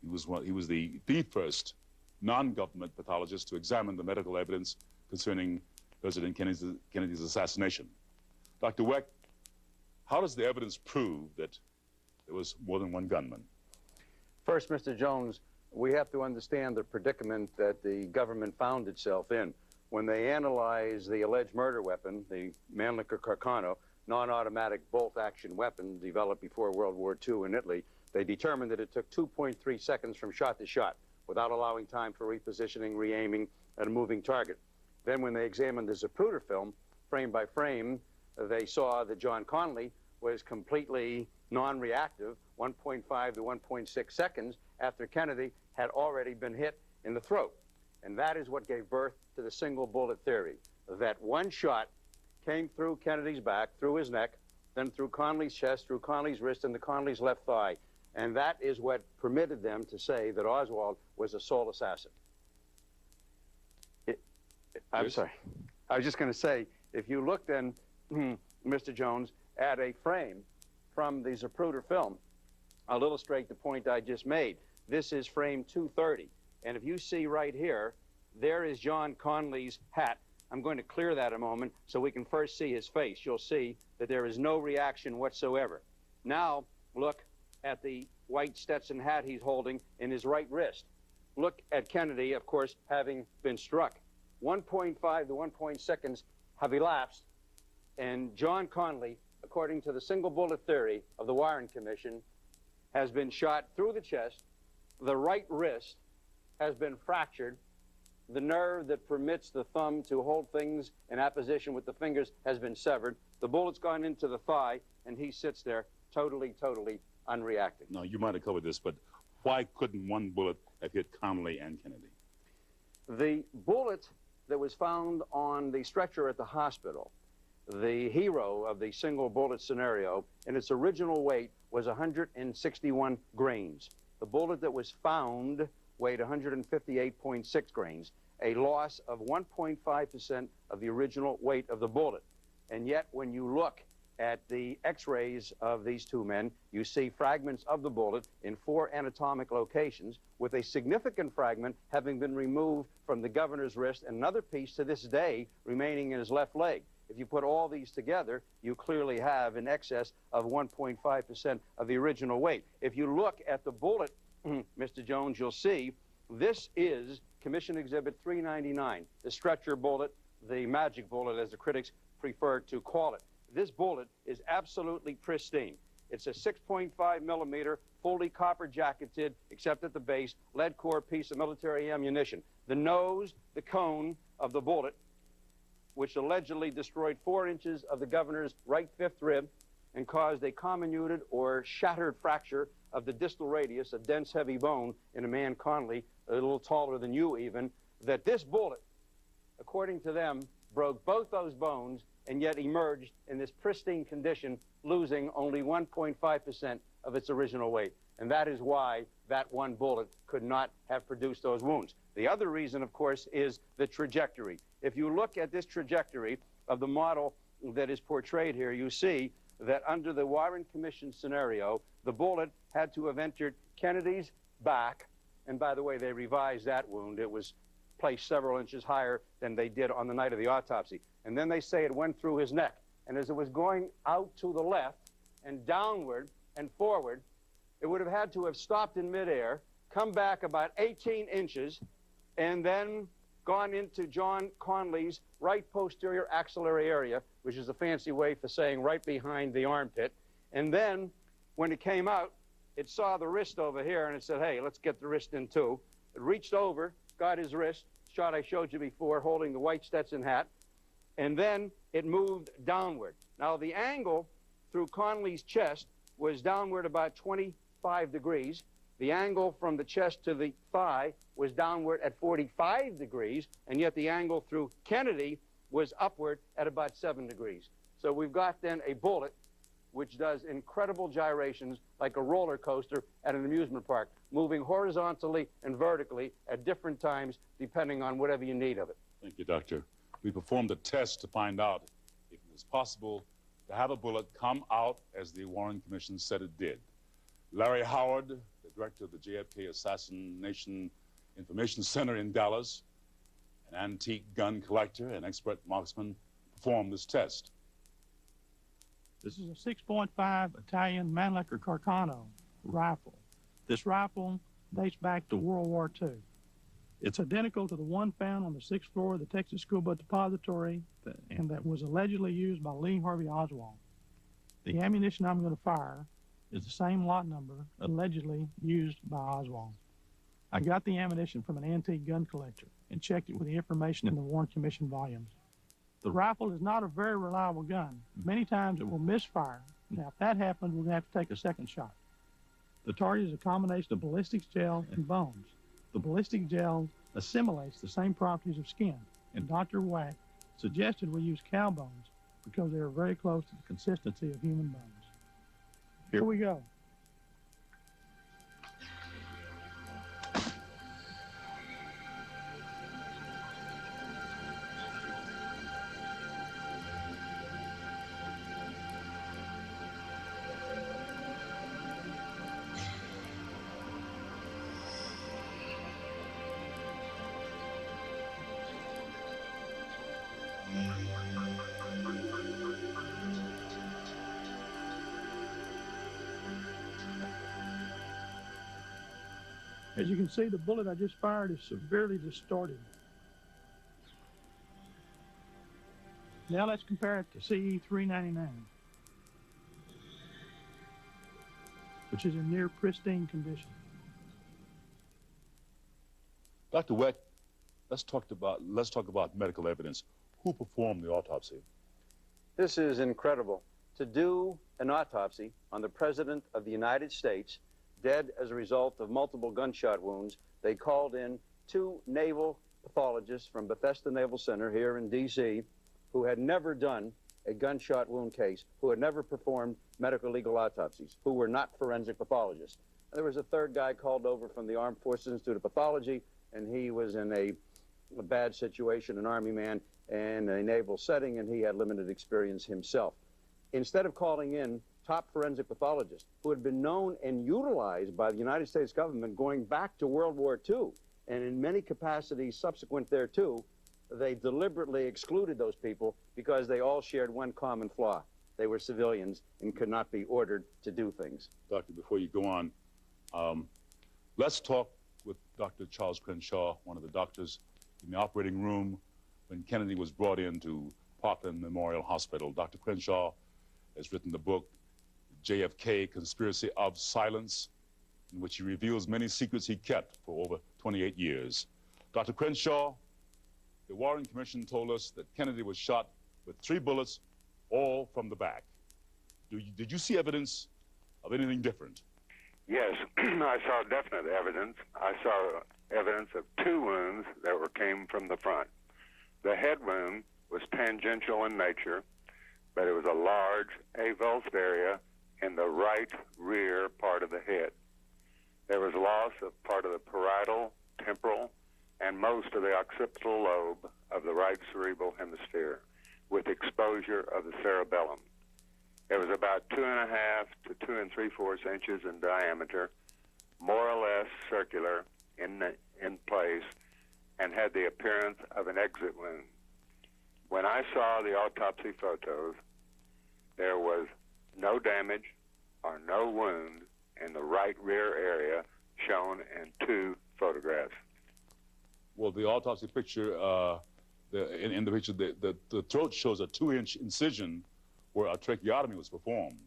He was the first non-government pathologist to examine the medical evidence concerning President Kennedy's assassination. Dr. Wecht, how does the evidence prove that there was more than one gunman? First, Mr. Jones, we have to understand the predicament that the government found itself in. When they analyzed the alleged murder weapon, the Mannlicher Carcano, non-automatic bolt-action weapon developed before World War II in Italy, they determined that it took 2.3 seconds from shot to shot without allowing time for repositioning, re-aiming, and a moving target. Then when they examined the Zapruder film, frame by frame, they saw that John Connally was completely non-reactive, 1.5 to 1.6 seconds after Kennedy had already been hit in the throat. And that is what gave birth to the single bullet theory, that one shot came through Kennedy's back, through his neck, then through Connally's chest, through Connally's wrist, and the Connally's left thigh. And that is what permitted them to say that Oswald was a sole assassin. I'm sorry. I was just going to say, if you look then, Mr. Jones, at a frame from the Zapruder film, I'll illustrate the point I just made. This is frame 230. And if you see right here, there is John Connally's hat. I'm going to clear that a moment so we can first see his face. You'll see that there is no reaction whatsoever. Now, look at the white Stetson hat he's holding in his right wrist. Look at Kennedy, of course, having been struck. 1.5 to 1 seconds have elapsed, and John Conley, according to the single bullet theory of the Warren Commission, has been shot through the chest. The right wrist has been fractured. The nerve that permits the thumb to hold things in apposition with the fingers has been severed. The bullet's gone into the thigh, and he sits there totally unreacting. Now, you might have covered this, but why couldn't one bullet have hit Connolly and Kennedy? The bullet that was found on the stretcher at the hospital, the hero of the single bullet scenario, in its original weight was 161 grains. The bullet that was found weighed 158.6 grains, a loss of 1.5% of the original weight of the bullet. And yet, when you look at the x-rays of these two men, you see fragments of the bullet in 4 anatomic locations, with a significant fragment having been removed from the governor's wrist and another piece to this day remaining in his left leg. If you put all these together, you clearly have in excess of 1.5% of the original weight. If you look at the bullet, Mr. Jones, you'll see this is Commission Exhibit 399, the stretcher bullet, the magic bullet, as the critics prefer to call it. This bullet is absolutely pristine. It's a 6.5 millimeter, fully copper jacketed, except at the base, lead core piece of military ammunition. The nose, the cone of the bullet, which allegedly destroyed 4 inches of the governor's right fifth rib and caused a comminuted or shattered fracture of the distal radius, a dense, heavy bone in a man, Conley, a little taller than you even, that this bullet, according to them, broke both those bones and yet emerged in this pristine condition, losing only 1.5% of its original weight. And that is why that one bullet could not have produced those wounds. The other reason, of course, is the trajectory. If you look at this trajectory of the model that is portrayed here, you see that under the Warren Commission scenario, the bullet had to have entered Kennedy's back. And by the way, they revised that wound. It was placed several inches higher than they did on the night of the autopsy. And then they say it went through his neck. And as it was going out to the left and downward and forward, it would have had to have stopped in midair, come back about 18 inches, and then gone into John Conley's right posterior axillary area, which is a fancy way for saying right behind the armpit. And then when it came out, it saw the wrist over here, and it said, hey, let's get the wrist in too. It reached over, got his wrist, shot I showed you before, holding the white Stetson hat, and then it moved downward. Now, the angle through Conley's chest was downward about 25 degrees. The angle from the chest to the thigh was downward at 45 degrees, and yet the angle through Kennedy was upward at about 7 degrees. So we've got then a bullet which does incredible gyrations like a roller coaster at an amusement park, moving horizontally and vertically at different times depending on whatever you need of it. Thank you, Doctor. We performed a test to find out if it was possible to have a bullet come out as the Warren Commission said it did. Larry Howard, the director of the JFK Assassination Information Center in Dallas, an antique gun collector and expert marksman, performed this test. This is a 6.5 Italian Mannlicher Carcano rifle. This rifle dates back to World War II. It's identical to the one found on the 6th floor of the Texas School Book Depository and that was allegedly used by Lee Harvey Oswald. The ammunition I'm going to fire is the same lot number allegedly used by Oswald. I got the ammunition from an antique gun collector and checked it with the information in the Warren Commission volumes. The rifle is not a very reliable gun. Many times it will misfire. Now, if that happens, we're going to have to take a second shot. The target is a combination of ballistics gel and bones. The ballistic gel assimilates the same properties of skin, and Dr. Wack suggested we use cow bones because they are very close to the consistency of human bones. Here we go. As you can see, the bullet I just fired is severely distorted. Now let's compare it to CE-399, which is in near pristine condition. Dr. Weck, let's talk about medical evidence. Who performed the autopsy? This is incredible. To do an autopsy on the President of the United States, dead as a result of multiple gunshot wounds, they called in 2 naval pathologists from Bethesda Naval Center here in D.C. who had never done a gunshot wound case, who had never performed medical legal autopsies, who were not forensic pathologists. There was a 3rd guy called over from the Armed Forces Institute of Pathology, and he was in a bad situation, an Army man, in a naval setting, and he had limited experience himself. Instead of calling in top forensic pathologists who had been known and utilized by the United States government going back to World War II, and in many capacities subsequent thereto, they deliberately excluded those people because they all shared one common flaw. They were civilians and could not be ordered to do things. Doctor, before you go on, let's talk with Dr. Charles Crenshaw, one of the doctors in the operating room when Kennedy was brought into Parkland Memorial Hospital. Dr. Crenshaw has written the book, JFK Conspiracy of Silence, in which he reveals many secrets he kept for over 28 years. Dr. Crenshaw, the Warren Commission told us that Kennedy was shot with 3 bullets, all from the back. Did you see evidence of anything different? Yes, I saw definite evidence. I saw evidence of 2 wounds that came from the front. The head wound was tangential in nature, but it was a large avulsed area in the right rear part of the head. There was loss of part of the parietal, temporal, and most of the occipital lobe of the right cerebral hemisphere, with exposure of the cerebellum. It was about 2.5 to 2 3/4 inches in diameter, more or less circular in place, and had the appearance of an exit wound. When I saw the autopsy photos, there was no damage or no wound in the right rear area shown in 2 photographs. Well, the autopsy picture, in the picture, the throat shows a 2-inch incision where a tracheotomy was performed.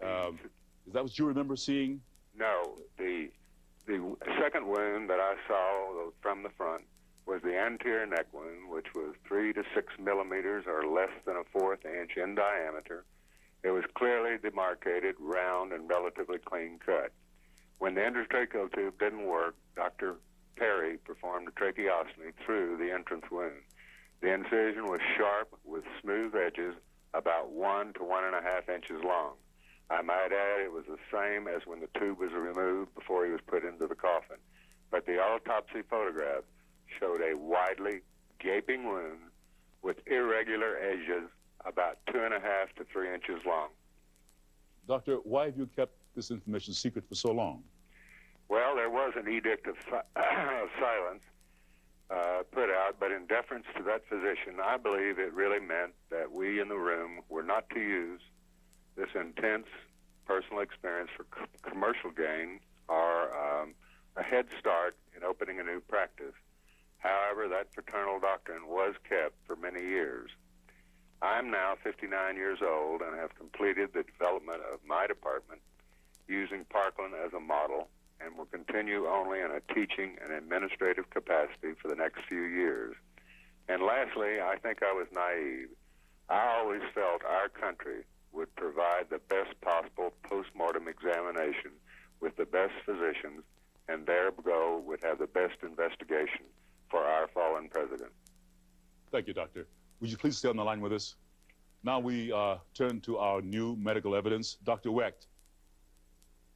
Is that what you remember seeing? No, the second wound that I saw from the front was the anterior neck wound, which was 3 to 6 millimeters or less than a 1/4 inch in diameter. It was clearly demarcated, round, and relatively clean cut. When the endotracheal tube didn't work, Dr. Perry performed a tracheostomy through the entrance wound. The incision was sharp with smooth edges, about 1 to 1.5 inches long. I might add it was the same as when the tube was removed before he was put into the coffin. But the autopsy photograph showed a widely gaping wound with irregular edges about 2.5 to 3 inches long. Doctor, why have you kept this information secret for so long? Well, there was an edict of silence put out, but in deference to that physician, I believe it really meant that we in the room were not to use this intense personal experience for commercial gain or a head start in opening a new practice. However, that fraternal doctrine was kept for many years. I'm now 59 years old and have completed the development of my department using Parkland as a model, and will continue only in a teaching and administrative capacity for the next few years. And lastly, I think I was naive. I always felt our country would provide the best possible post-mortem examination with the best physicians, and thereby would have the best investigation for our fallen president. Thank you, Doctor. Would you please stay on the line with us? Now we turn to our new medical evidence. Dr. Wecht,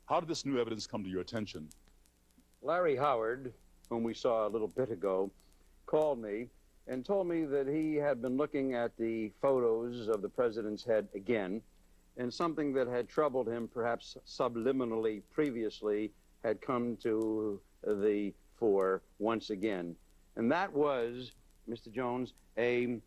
how did this new evidence come to your attention? Larry Howard, whom we saw a little bit ago, called me and told me that he had been looking at the photos of the president's head again, and something that had troubled him perhaps subliminally previously had come to the fore once again. And that was, Mr. Jones, a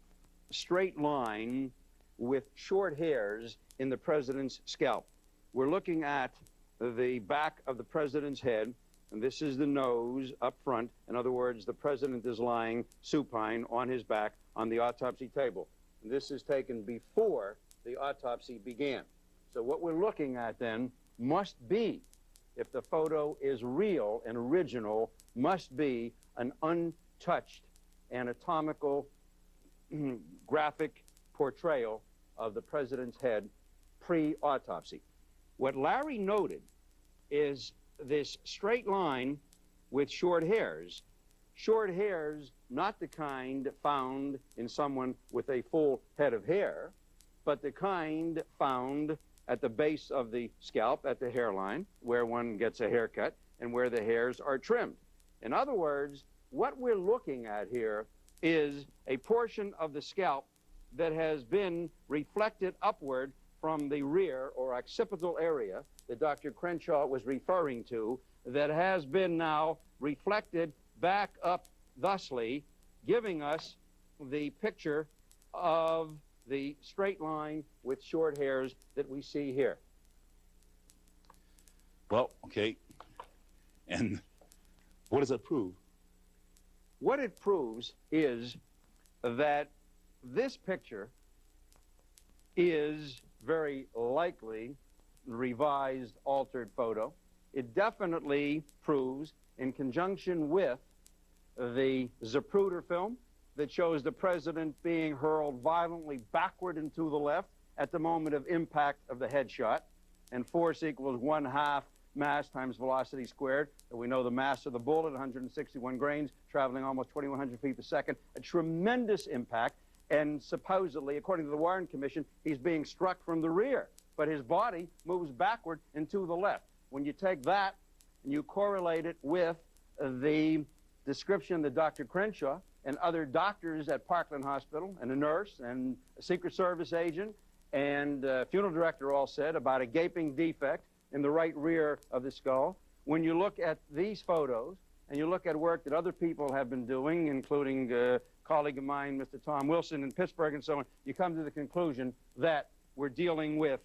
straight line with short hairs in the president's scalp. We're looking at the back of the president's head, and this is the nose up front. In other words, the president is lying supine on his back on the autopsy table. This is taken before the autopsy began. So what we're looking at then must be, if the photo is real and original, must be an untouched anatomical graphic portrayal of the president's head pre-autopsy. What Larry noted is this straight line with short hairs. Short hairs, not the kind found in someone with a full head of hair, but the kind found at the base of the scalp, at the hairline, where one gets a haircut and where the hairs are trimmed. In other words, what we're looking at here is a portion of the scalp that has been reflected upward from the rear or occipital area that Dr. Crenshaw was referring to, that has been now reflected back up thusly, giving us the picture of the straight line with short hairs that we see here. Well, okay. And what does that prove? What it proves is that this picture is very likely revised, altered photo. It definitely proves, in conjunction with the Zapruder film that shows the president being hurled violently backward and to the left at the moment of impact of the headshot, and force equals 1/2 mass times velocity squared. And we know the mass of the bullet, 161 grains, traveling almost 2,100 feet per second, a tremendous impact. And supposedly, according to the Warren Commission, he's being struck from the rear, but his body moves backward and to the left. When you take that and you correlate it with the description that Dr. Crenshaw and other doctors at Parkland Hospital, and a nurse and a Secret Service agent and a funeral director all said about a gaping defect in the right rear of the skull, when you look at these photos and you look at work that other people have been doing, including a colleague of mine, Mr. Tom Wilson in Pittsburgh and so on, you come to the conclusion that we're dealing with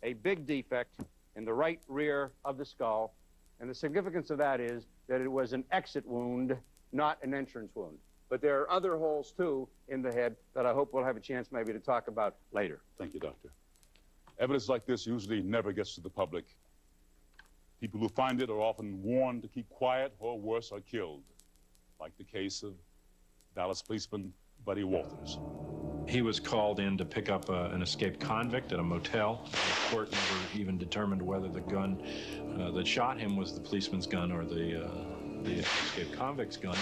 a big defect in the right rear of the skull. And the significance of that is that it was an exit wound, not an entrance wound. But there are other holes, too, in the head that I hope we'll have a chance maybe to talk about later. Thank you, Doctor. Evidence like this usually never gets to the public. People who find it are often warned to keep quiet or worse are killed, like the case of Dallas policeman Buddy Walters. He was called in to pick up an escaped convict at a motel. The court never even determined whether the gun that shot him was the policeman's gun or the escaped convict's gun.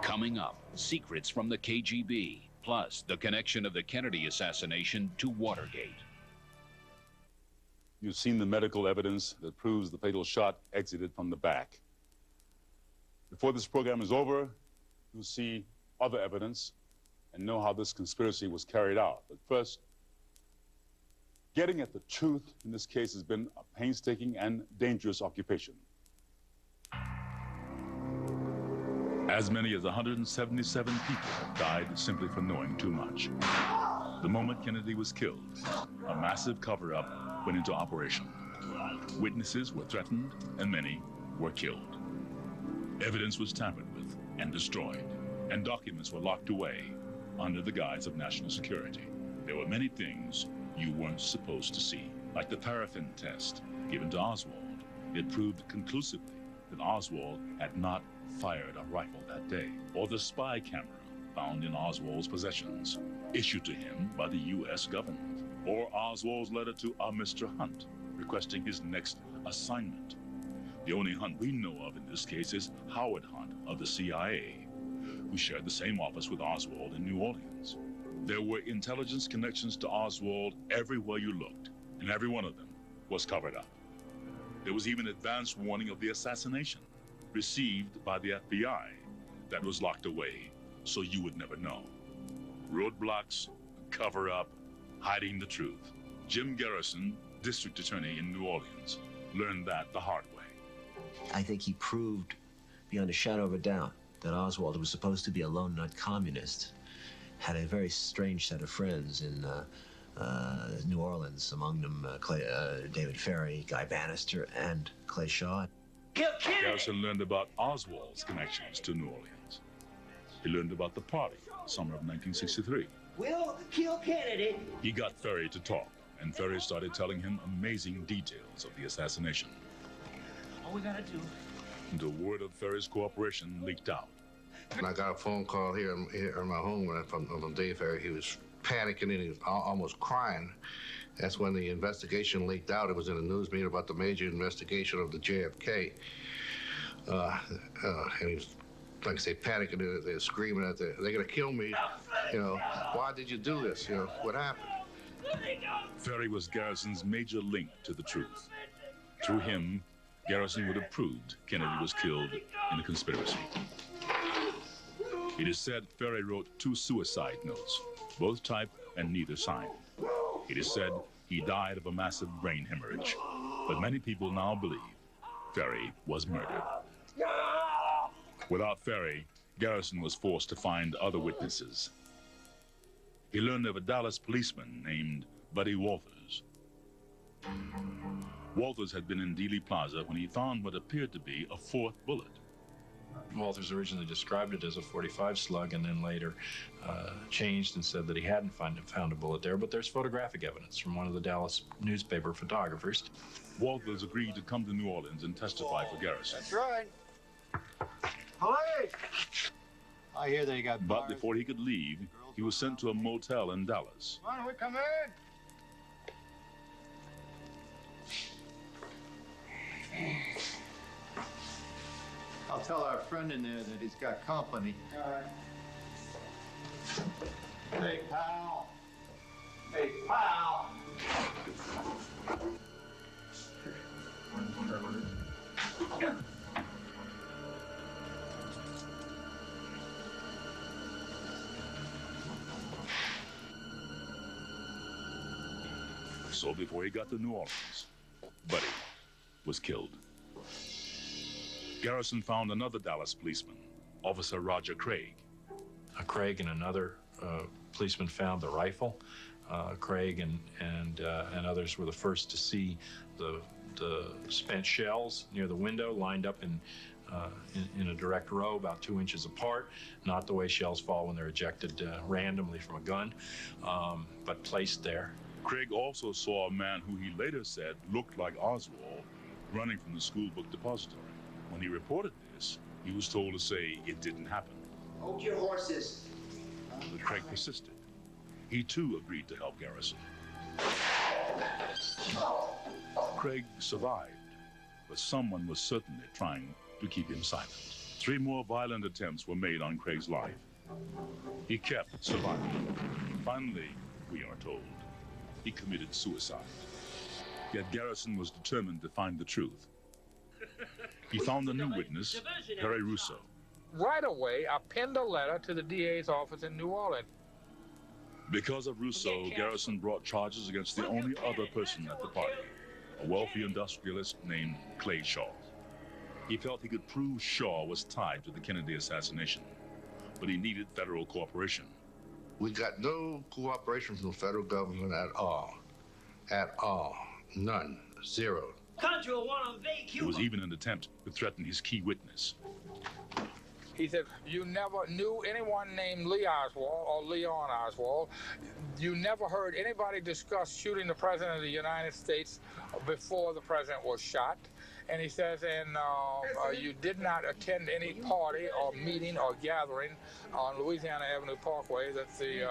Coming up, secrets from the KGB, plus the connection of the Kennedy assassination to Watergate. You've seen the medical evidence that proves the fatal shot exited from the back. Before this program is over, you'll see other evidence and know how this conspiracy was carried out. But first, getting at the truth in this case has been a painstaking and dangerous occupation. As many as 177 people died simply for knowing too much. The moment Kennedy was killed, a massive cover-up went into operation. Witnesses were threatened, and many were killed. Evidence was tampered with and destroyed, and documents were locked away under the guise of national security. There were many things you weren't supposed to see, like the paraffin test given to Oswald. It proved conclusively that Oswald had not fired a rifle that day, or the spy camera found in Oswald's possessions, issued to him by the U.S. government, or Oswald's letter to a Mr. Hunt requesting his next assignment. The only Hunt we know of in this case is Howard Hunt of the CIA, who shared the same office with Oswald in New Orleans. There were intelligence connections to Oswald everywhere you looked, and every one of them was covered up. There was even advance warning of the assassination received by the FBI that was locked away so you would never know. Roadblocks, cover-up, hiding the truth. Jim Garrison, district attorney in New Orleans, learned that the hard way. I think he proved beyond a shadow of a doubt that Oswald, who was supposed to be a lone nut communist, had a very strange set of friends in New Orleans, among them David Ferry, Guy Bannister, and Clay Shaw. Garrison learned about Oswald's connections to New Orleans. He learned about the party, summer of 1963. We'll kill Kennedy. He got Ferry to talk, and Ferry started telling him amazing details of the assassination. All we gotta do. The word of Ferry's cooperation leaked out. And I got a phone call here in my home from Dave Ferry. He was panicking and he was almost crying. That's when the investigation leaked out. It was in the news media about the major investigation of the JFK. And he was, like I say, panicking. They're screaming at they're going to kill me. You know, why did you do this? You know, what happened? Ferry was Garrison's major link to the truth. Through him, Garrison would have proved Kennedy was killed in a conspiracy. It is said Ferry wrote 2 suicide notes, both typed and neither signed. It is said he died of a massive brain hemorrhage, but many people now believe Ferry was murdered. Without Ferry, Garrison was forced to find other witnesses. He learned of a Dallas policeman named Buddy Walters. Walters had been in Dealey Plaza when he found what appeared to be a 4th bullet. Walters originally described it as a .45 slug and then later changed and said that he hadn't found a bullet there, but there's photographic evidence from one of the Dallas newspaper photographers. Walters agreed to come to New Orleans and testify for Garrison. That's right. Police! I hear they got But before he could leave, he was sent to a motel in Dallas. Why don't we come in? I'll tell our friend in there that he's got company. All right. Hey, pal. Hey, pal. So before he got to New Orleans, Buddy was killed. Garrison found another Dallas policeman, Officer Roger Craig. Craig and another policeman found the rifle. Craig and others were the first to see the spent shells near the window, lined up in a direct row, about 2 inches apart. Not the way shells fall when they're ejected randomly from a gun, but placed there. Craig also saw a man who he later said looked like Oswald running from the school book depository. When he reported this, he was told to say it didn't happen. Hold your horses. But Craig persisted. He too agreed to help Garrison. Craig survived, but someone was certainly trying to keep him silent. 3 more violent attempts were made on Craig's life. He kept surviving. Finally, we are told, he committed suicide. Yet Garrison was determined to find the truth. He found a new witness, Perry Russo. Right away, I penned a letter to the DA's office in New Orleans. Because of Russo, Garrison brought charges against the only other person at the party, a wealthy industrialist named Clay Shaw. He felt he could prove Shaw was tied to the Kennedy assassination, but he needed federal cooperation. We got no cooperation from the federal government at all. At all. None. Zero. Contra one on It was even an attempt to threaten his key witness. He said, you never knew anyone named Lee Oswald or Leon Oswald. You never heard anybody discuss shooting the President of the United States before the President was shot. And he says, and you did not attend any party or meeting or gathering on Louisiana Avenue Parkway that the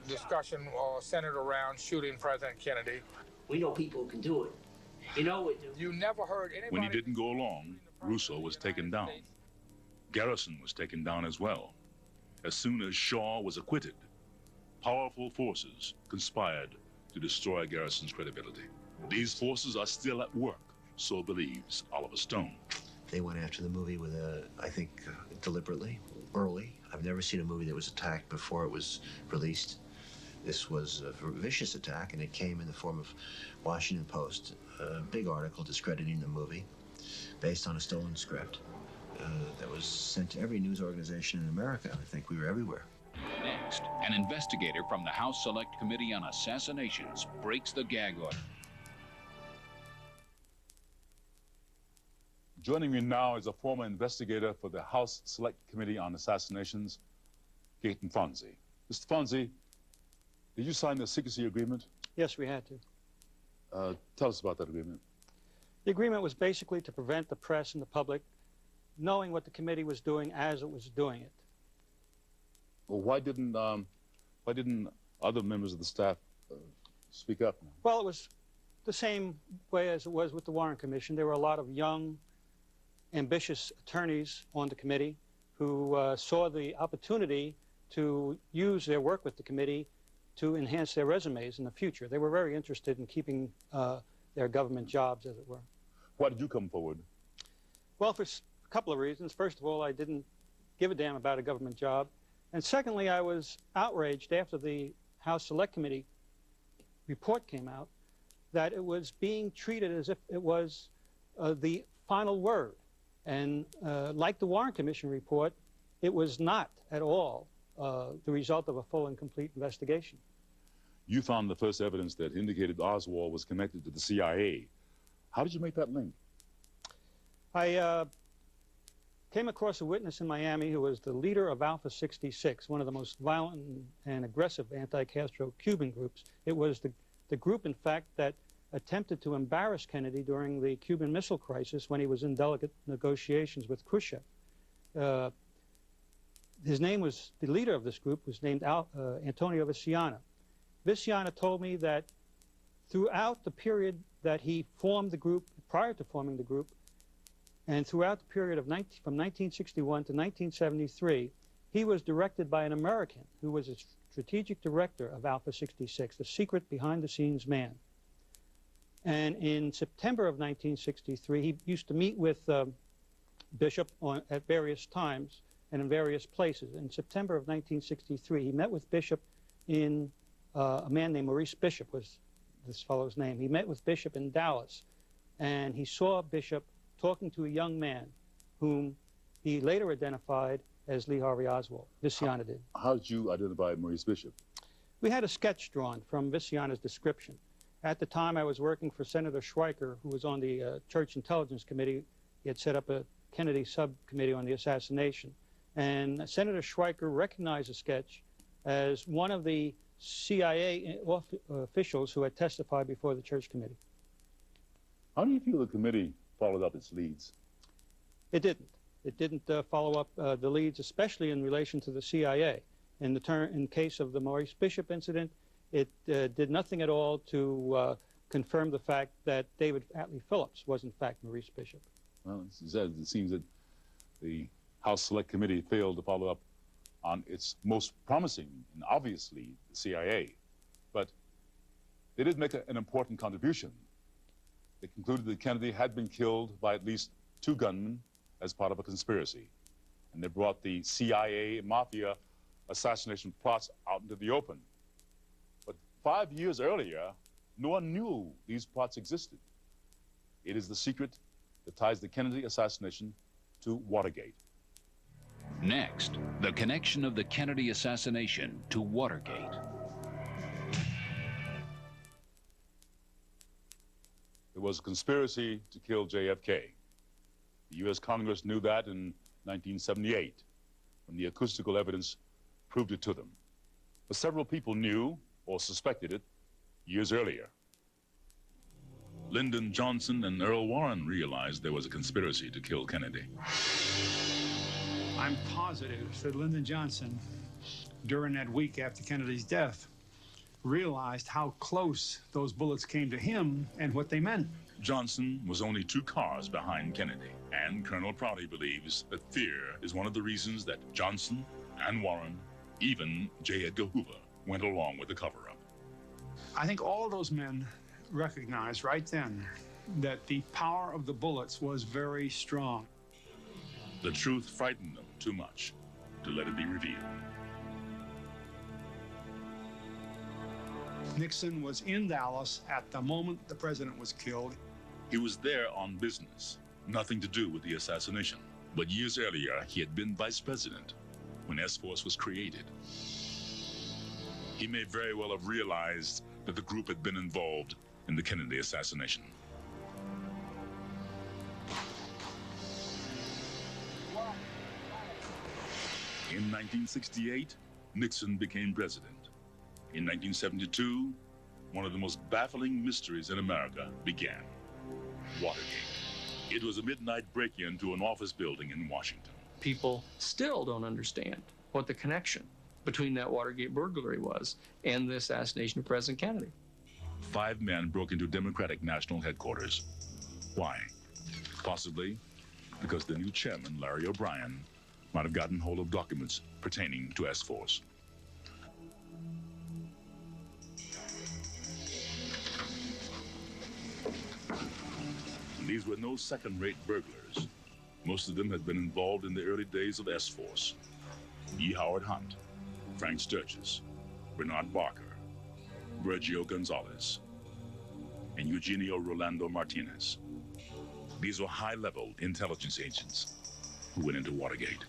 discussion centered around shooting President Kennedy. We know people who can do it. You know we do. You never heard anybody... When he didn't go along, Russo was taken down. Garrison was taken down as well. As soon as Shaw was acquitted, powerful forces conspired to destroy Garrison's credibility. These forces are still at work, so believes Oliver Stone. They went after the movie with I think, deliberately, early. I've never seen a movie that was attacked before it was released. This was a vicious attack, and it came in the form of Washington Post, a big article discrediting the movie based on a stolen script that was sent to every news organization in America. I think we were everywhere. Next, an investigator from the House Select Committee on Assassinations breaks the gag order. Joining me now is a former investigator for the House Select Committee on Assassinations, Gaten Fonzie. Mr. Fonzie, did you sign the secrecy agreement? Yes, we had to. Tell us about that agreement. The agreement was basically to prevent the press and the public knowing what the committee was doing as it was doing it. Well, why didn't other members of the staff speak up? Well, it was the same way as it was with the Warren Commission. There were a lot of young, ambitious attorneys on the committee who saw the opportunity to use their work with the committee to enhance their resumes in the future. They were very interested in keeping their government jobs, as it were. Why did you come forward? Well, for a couple of reasons. First of all, I didn't give a damn about a government job. And secondly, I was outraged after the House Select Committee report came out that it was being treated as if it was the final word. And like the Warren Commission report, it was not at all the result of a full and complete investigation. You found the first evidence that indicated Oswald was connected to the CIA. How did you make that link? I came across a witness in Miami who was the leader of Alpha 66, one of the most violent and aggressive anti-Castro Cuban groups. It was the group, in fact, that attempted to embarrass Kennedy during the Cuban Missile Crisis when he was in delicate negotiations with Khrushchev. His name was, the leader of this group was named Antonio Viciana. Viciana told me that throughout the period that he formed the group, prior to forming the group, and throughout the period of from 1961 to 1973, he was directed by an American who was a strategic director of Alpha 66, the secret behind-the-scenes man. And in September of 1963, he used to meet with Bishop at various times and in various places. In September of 1963, he met with Bishop in, a man named Maurice Bishop was this fellow's name. He met with Bishop in Dallas, and he saw Bishop talking to a young man whom he later identified as Lee Harvey Oswald. Viciana did. How did you identify Maurice Bishop? We had a sketch drawn from Viciana's description. At the time, I was working for Senator Schweiker, who was on the Church Intelligence Committee. He had set up a Kennedy subcommittee on the assassination. And Senator Schweiker recognized the sketch as one of the CIA officials who had testified before the Church Committee. How do you feel the committee followed up its leads? It didn't. It didn't follow up the leads, especially in relation to the CIA. In case of the Maurice Bishop incident, it did nothing at all to confirm the fact that David Atlee Phillips was in fact Maurice Bishop. Well, it seems that the House Select Committee failed to follow up on its most promising and obvious lead, the CIA. But they did make an important contribution. They concluded that Kennedy had been killed by at least 2 gunmen as part of a conspiracy. And they brought the CIA mafia assassination plots out into the open. But 5 years earlier, no one knew these plots existed. It is the secret that ties the Kennedy assassination to Watergate. Next, the connection of the Kennedy assassination to Watergate. There was a conspiracy to kill JFK. The U.S. Congress knew that in 1978, when the acoustical evidence proved it to them. But several people knew or suspected it years earlier. Lyndon Johnson and Earl Warren realized there was a conspiracy to kill Kennedy. I'm positive that Lyndon Johnson, during that week after Kennedy's death, realized how close those bullets came to him and what they meant. Johnson was only 2 cars behind Kennedy, and Colonel Prouty believes that fear is one of the reasons that Johnson and Warren, even J. Edgar Hoover, went along with the cover-up. I think all of those men recognized right then that the power of the bullets was very strong. The truth frightened them too much to let it be revealed. Nixon was in Dallas at the moment the president was killed. He was there on business, nothing to do with the assassination. But years earlier, he had been vice president when S-Force was created. He may very well have realized that the group had been involved in the Kennedy assassination. In 1968, Nixon became president. In 1972, one of the most baffling mysteries in America began: Watergate. It was a midnight break-in to an office building in Washington. People still don't understand what the connection between that Watergate burglary was and the assassination of President Kennedy. 5 men broke into Democratic National Headquarters. Why? Possibly because the new chairman, Larry O'Brien, might have gotten hold of documents pertaining to S-Force. These were no second-rate burglars. Most of them had been involved in the early days of S-Force. E. Howard Hunt, Frank Sturgis, Bernard Barker, Virgilio Gonzalez, and Eugenio Rolando Martinez. These were high-level intelligence agents who went into Watergate.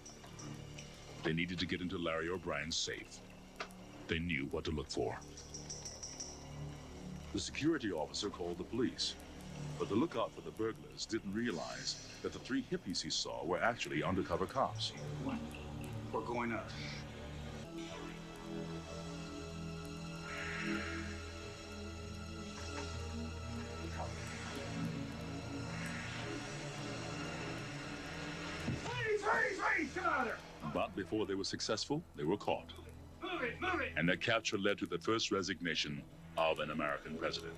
They needed to get into Larry O'Brien's safe. They knew what to look for. The security officer called the police, but the lookout for the burglars didn't realize that the 3 hippies he saw were actually undercover cops. We're going up. Freeze! Come out of there! But before they were successful, they were caught. Move it! And their capture led to the first resignation of an American president.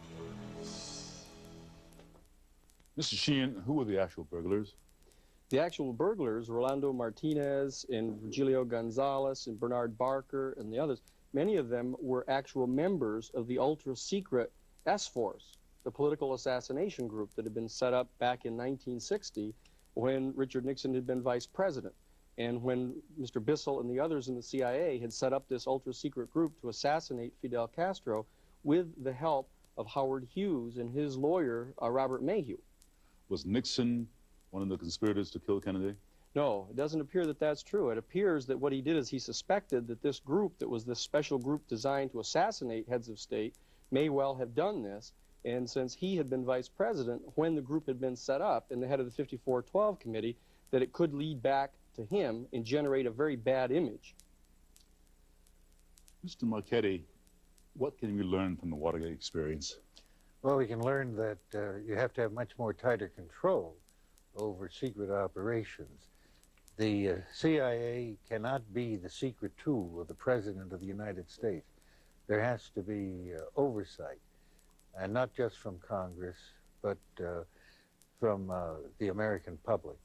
Mr. Sheehan, who were the actual burglars? The actual burglars, Rolando Martinez and Virgilio Gonzalez and Bernard Barker and the others, many of them were actual members of the ultra-secret S-Force, the political assassination group that had been set up back in 1960 when Richard Nixon had been vice president, and when Mr. Bissell and the others in the CIA had set up this ultra-secret group to assassinate Fidel Castro with the help of Howard Hughes and his lawyer, Robert Mayhew. Was Nixon one of the conspirators to kill Kennedy? No, it doesn't appear that that's true. It appears that what he did is he suspected that this group, that was this special group designed to assassinate heads of state, may well have done this. And since he had been vice president when the group had been set up and the head of the 5412 committee, that it could lead back to him and generate a very bad image. Mr. Marchetti, what can we learn from the Watergate experience? Well, we can learn that you have to have much more tighter control over secret operations. The CIA cannot be the secret tool of the President of the United States. There has to be oversight, and not just from Congress, but from the American public.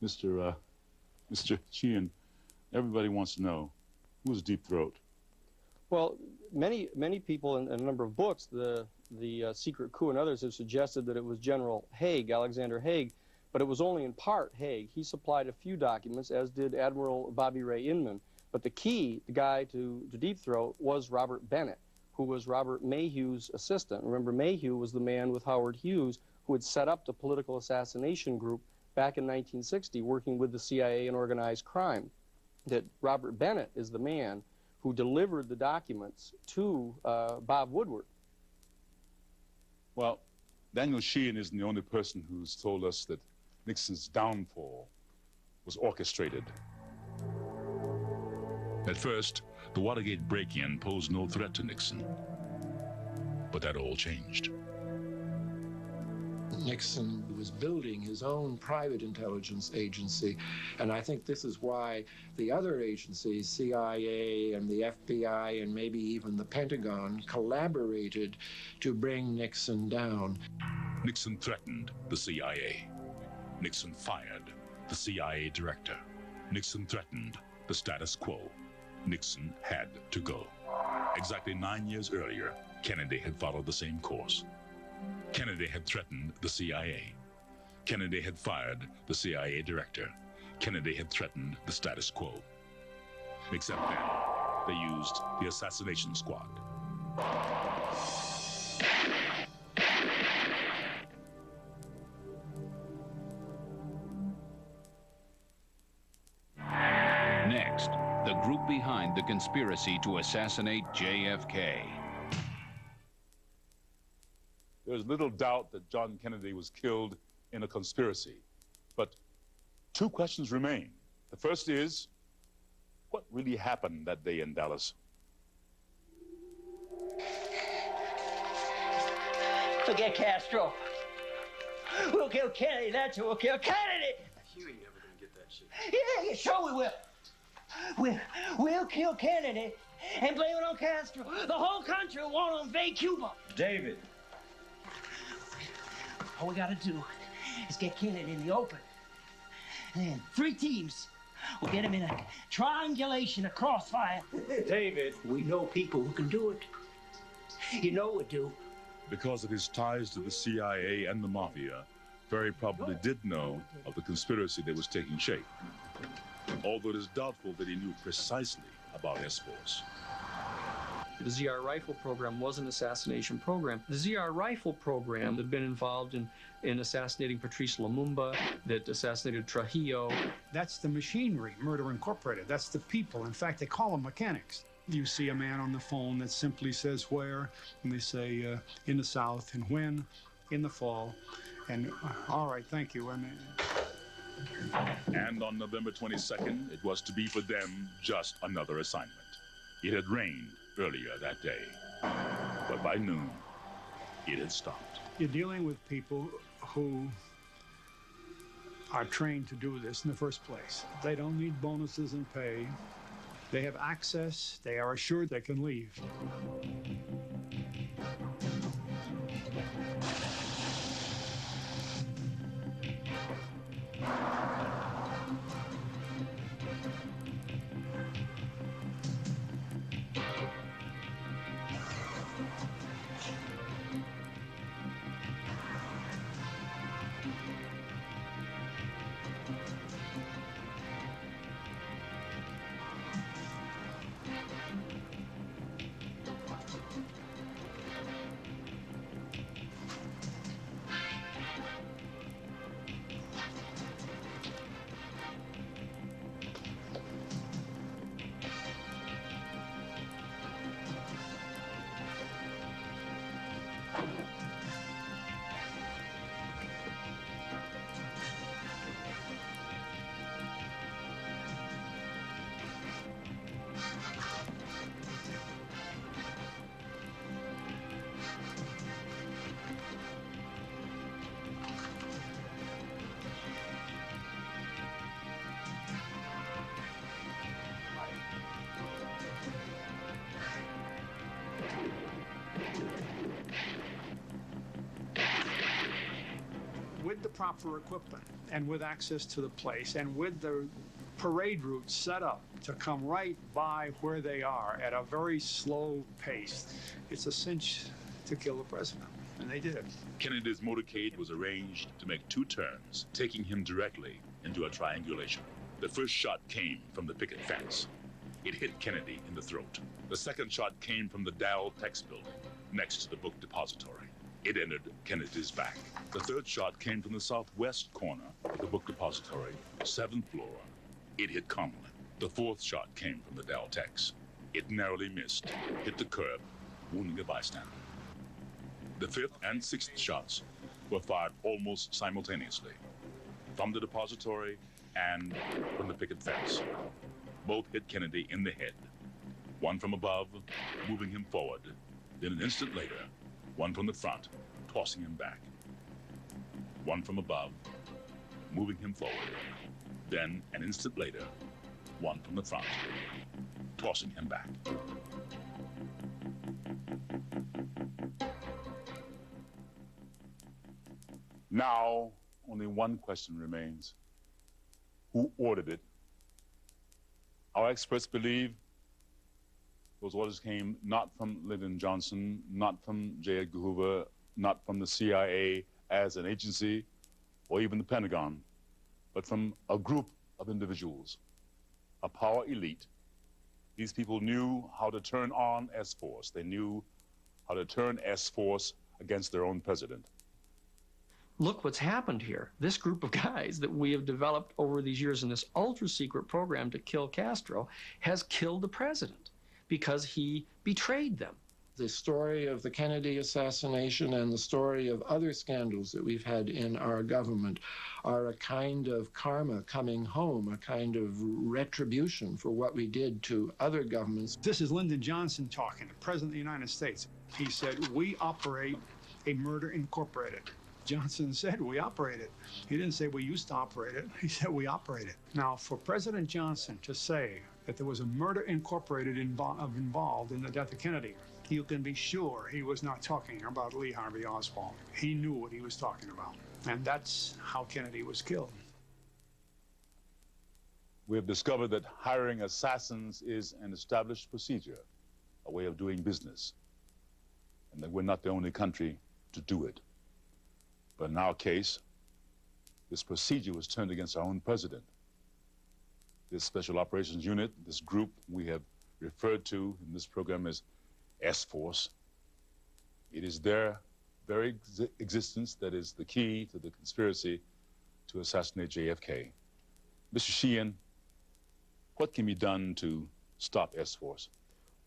Mr. Sheehan, everybody wants to know, who was Deep Throat? Well, many people in a number of books, the Secret Coup and others, have suggested that it was General Haig, Alexander Haig, but it was only in part Haig. He supplied a few documents, as did Admiral Bobby Ray Inman. But the key, the guy to Deep Throat, was Robert Bennett, who was Robert Mayhew's assistant. Remember, Mayhew was the man with Howard Hughes who had set up the political assassination group back in 1960, working with the CIA and organized crime. That Robert Bennett is the man who delivered the documents to Bob Woodward. Well, Daniel Sheehan isn't the only person who's told us that Nixon's downfall was orchestrated. At first, the Watergate break-in posed no threat to Nixon. But that all changed. Nixon was building his own private intelligence agency, and I think this is why the other agencies, CIA and the FBI and maybe even the Pentagon, collaborated to bring Nixon down. Nixon threatened the CIA. Nixon fired the CIA director. Nixon threatened the status quo. Nixon had to go. Exactly 9 years earlier, Kennedy had followed the same course. Kennedy had threatened the CIA. Kennedy had fired the CIA director. Kennedy had threatened the status quo. Except then, they used the assassination squad. Next, the group behind the conspiracy to assassinate JFK. There's little doubt that John Kennedy was killed in a conspiracy. But two questions remain. The first is, what really happened that day in Dallas? Forget Castro. We'll kill Kennedy, that's who will kill Kennedy! You ain't never gonna get that shit. Yeah, sure we will. We'll kill Kennedy and blame it on Castro. The whole country will want to invade Cuba. David. All we gotta do is get Kennedy in the open. And then 3 teams will get him in a triangulation, a crossfire. David. We know people who can do it. You know we do. Because of his ties to the CIA and the Mafia, Ferry probably did know of the conspiracy that was taking shape, although it is doubtful that he knew precisely about S-Force. The ZR rifle program was an assassination program. The ZR rifle program had been involved in assassinating Patrice Lumumba, that assassinated Trujillo. That's the machinery, Murder Incorporated. That's the people. In fact, they call them mechanics. You see a man on the phone that simply says where, and they say in the south, and when, in the fall, and all right, thank you. And on November 22nd, it was to be for them just another assignment. It had rained earlier that day, but by noon, it had stopped. You're dealing with people who are trained to do this in the first place. They don't need bonuses and pay. They have access. They are assured they can leave. With the proper equipment and with access to the place and with the parade route set up to come right by where they are at a very slow pace, it's a cinch to kill the president. And they did. Kennedy's motorcade was arranged to make 2 turns, taking him directly into a triangulation. The first shot came from the picket fence. It hit Kennedy in the throat. The second shot came from the Dow Tex building, next to the book depository. It entered Kennedy's back. The third shot came from the southwest corner of the book depository, 7th floor. It hit Connolly. The fourth shot came from the Dow Tex. It narrowly missed, hit the curb, wounding a bystander. The fifth and sixth shots were fired almost simultaneously, from the depository and from the picket fence. Both hit Kennedy in the head. One from above, moving him forward. Then an instant later, one from the front, tossing him back. One from above, moving him forward. Then, an instant later, one from the front, tossing him back. Now, only one question remains. Who ordered it? Our experts believe those orders came not from Lyndon Johnson, not from J. Edgar Hoover, not from the CIA as an agency, or even the Pentagon, but from a group of individuals, a power elite. These people knew how to turn on S-Force. They knew how to turn S-Force against their own president. Look what's happened here. This group of guys that we have developed over these years in this ultra-secret program to kill Castro has killed the president because he betrayed them. The story of the Kennedy assassination and the story of other scandals that we've had in our government are a kind of karma coming home, a kind of retribution for what we did to other governments. This is Lyndon Johnson talking, the President of the United States. He said, "We operate a murder incorporated." Johnson said, "We operate it." He didn't say we used to operate it. He said, "We operate it." Now, for President Johnson to say that there was a murder incorporated involved in the death of Kennedy, you can be sure he was not talking about Lee Harvey Oswald. He knew what he was talking about. And that's how Kennedy was killed. We have discovered that hiring assassins is an established procedure, a way of doing business, and that we're not the only country to do it. But in our case, this procedure was turned against our own president. This Special Operations Unit, this group we have referred to in this program as S-Force, it is their very existence that is the key to the conspiracy to assassinate JFK. Mr. Sheehan, what can be done to stop S-Force?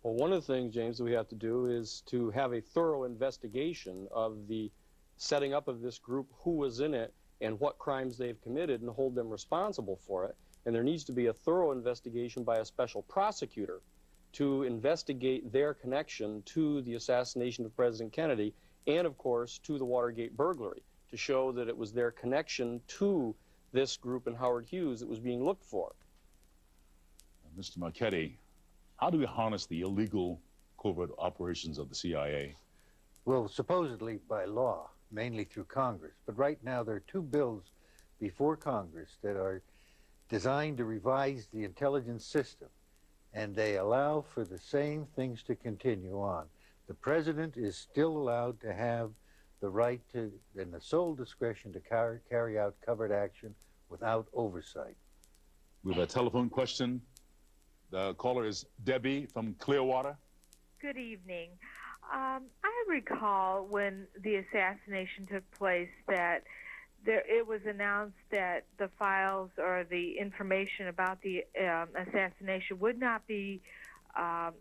Well, one of the things, James, that we have to do is to have a thorough investigation of the setting up of this group, who was in it, and what crimes they've committed, and hold them responsible for it. And there needs to be a thorough investigation by a special prosecutor to investigate their connection to the assassination of President Kennedy and, of course, to the Watergate burglary, to show that it was their connection to this group and Howard Hughes that was being looked for. Mr. Marchetti, how do we harness the illegal covert operations of the CIA? Well, supposedly by law, mainly through Congress. But right now there are two bills before Congress that are designed to revise the intelligence system, and they allow for the same things to continue on. The president is still allowed to have the right to, and the sole discretion to carry out covert action without oversight. We have a telephone question. The caller is Debbie from Clearwater. Good evening. I recall when the assassination took place that it was announced that the files or the information about the assassination would not be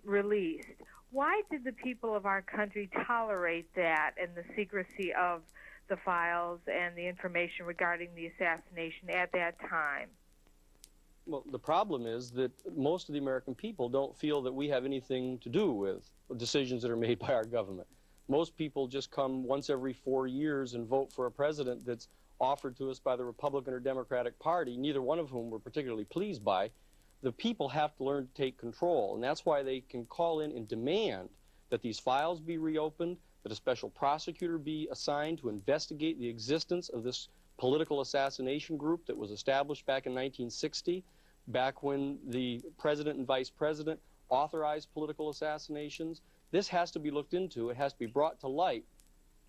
released. Why did the people of our country tolerate that and the secrecy of the files and the information regarding the assassination at that time? Well, the problem is that most of the American people don't feel that we have anything to do with decisions that are made by our government. Most people just come once every 4 years and vote for a president that's offered to us by the Republican or Democratic Party, neither one of whom we're particularly pleased by. The people have to learn to take control, and that's why they can call in and demand that these files be reopened, that a special prosecutor be assigned to investigate the existence of this political assassination group that was established back in 1960, back when the president and vice president authorized political assassinations. This has to be looked into. It has to be brought to light.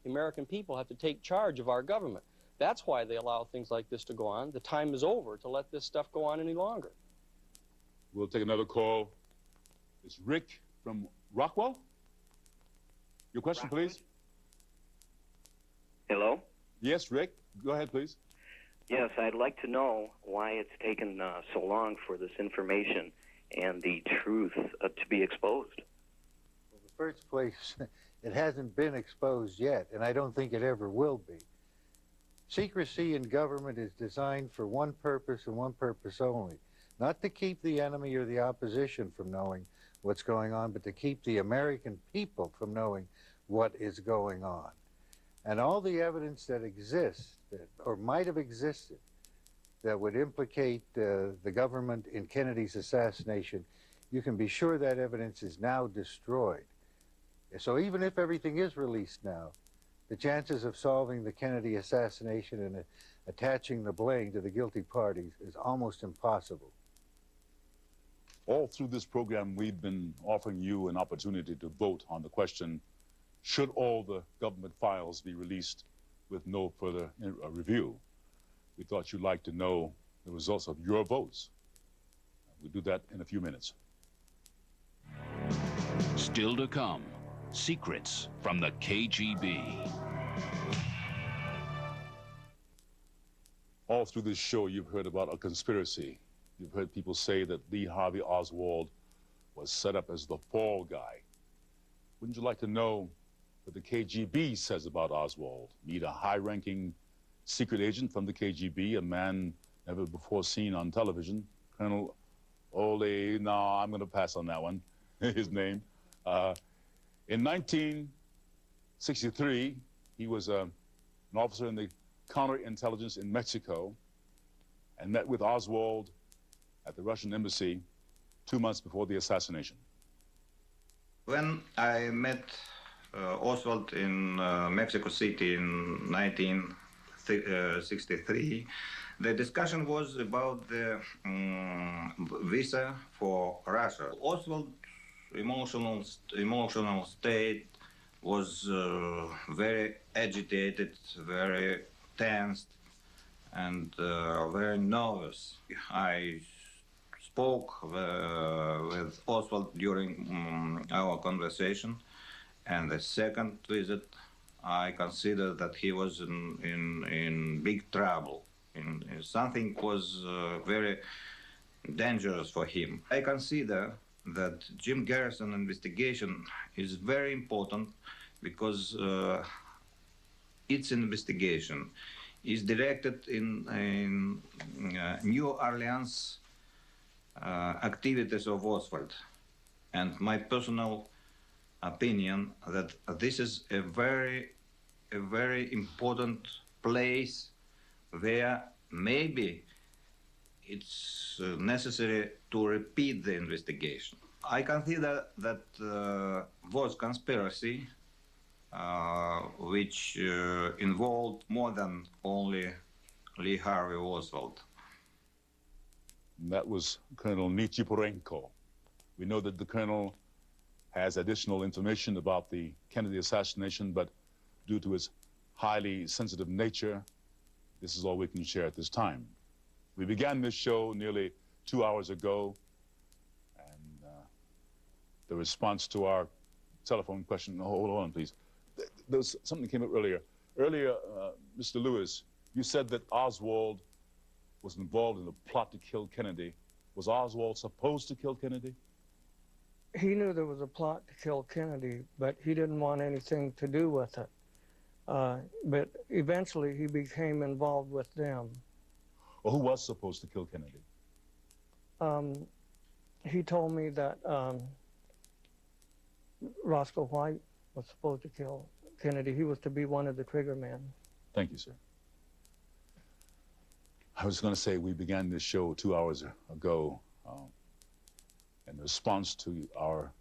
The American people have to take charge of our government. That's why they allow things like this to go on. The time is over to let this stuff go on any longer. We'll take another call. It's Rick from Rockwell. Your question, please. Hello? Yes, Rick. Go ahead, please. Yes, I'd like to know why it's taken so long for this information and the truth to be exposed. Well, in the first place, it hasn't been exposed yet, and I don't think it ever will be. Secrecy in government is designed for one purpose and one purpose only. Not to keep the enemy or the opposition from knowing what's going on, but to keep the American people from knowing what is going on. And all the evidence that exists, or might have existed, that would implicate the government in Kennedy's assassination, you can be sure that evidence is now destroyed. So even if everything is released now, the chances of solving the Kennedy assassination and attaching the blame to the guilty parties is almost impossible. All through this program, we've been offering you an opportunity to vote on the question, should all the government files be released with no further review? We thought you'd like to know the results of your votes. We'll do that in a few minutes. Still to come, secrets from the KGB. All through this show, you've heard about a conspiracy. You've heard people say that Lee Harvey Oswald was set up as the fall guy. Wouldn't you like to know what the KGB says about Oswald? Meet a high-ranking secret agent from the KGB, a man never before seen on television, Colonel Ole, no, I'm going to pass on that one, his name. In 1963, he was an officer in the counterintelligence in Mexico and met with Oswald at the Russian embassy 2 months before the assassination. When I met Oswald in Mexico City in 1963, the discussion was about the visa for Russia. Oswald's emotional state was very agitated, very tensed, and very nervous. I spoke with Oswald during our conversation, and the second visit, I considered that he was in big trouble. Something was very dangerous for him. I consider that Jim Garrison investigation is very important because its investigation is directed in New Orleans activities of Oswald. And my personal opinion that this is a very important place where maybe it's necessary to repeat the investigation. I consider that was conspiracy which involved more than only Lee Harvey Oswald. That was Colonel Nichiporenko. We know that the colonel has additional information about the Kennedy assassination, but due to its highly sensitive nature, this is all we can share at this time. We began this show nearly 2 hours ago, and the response to our telephone question, hold on, please. There was something that came up earlier. Earlier, Mr. Lewis, you said that Oswald was involved in the plot to kill Kennedy. Was Oswald supposed to kill Kennedy? He knew there was a plot to kill Kennedy, but he didn't want anything to do with it. But eventually he became involved with them. Well, who was supposed to kill Kennedy? He told me that Roscoe White was supposed to kill Kennedy. He was to be one of the trigger men. Thank you, sir. I was going to say we began this show 2 hours ago, and the response to our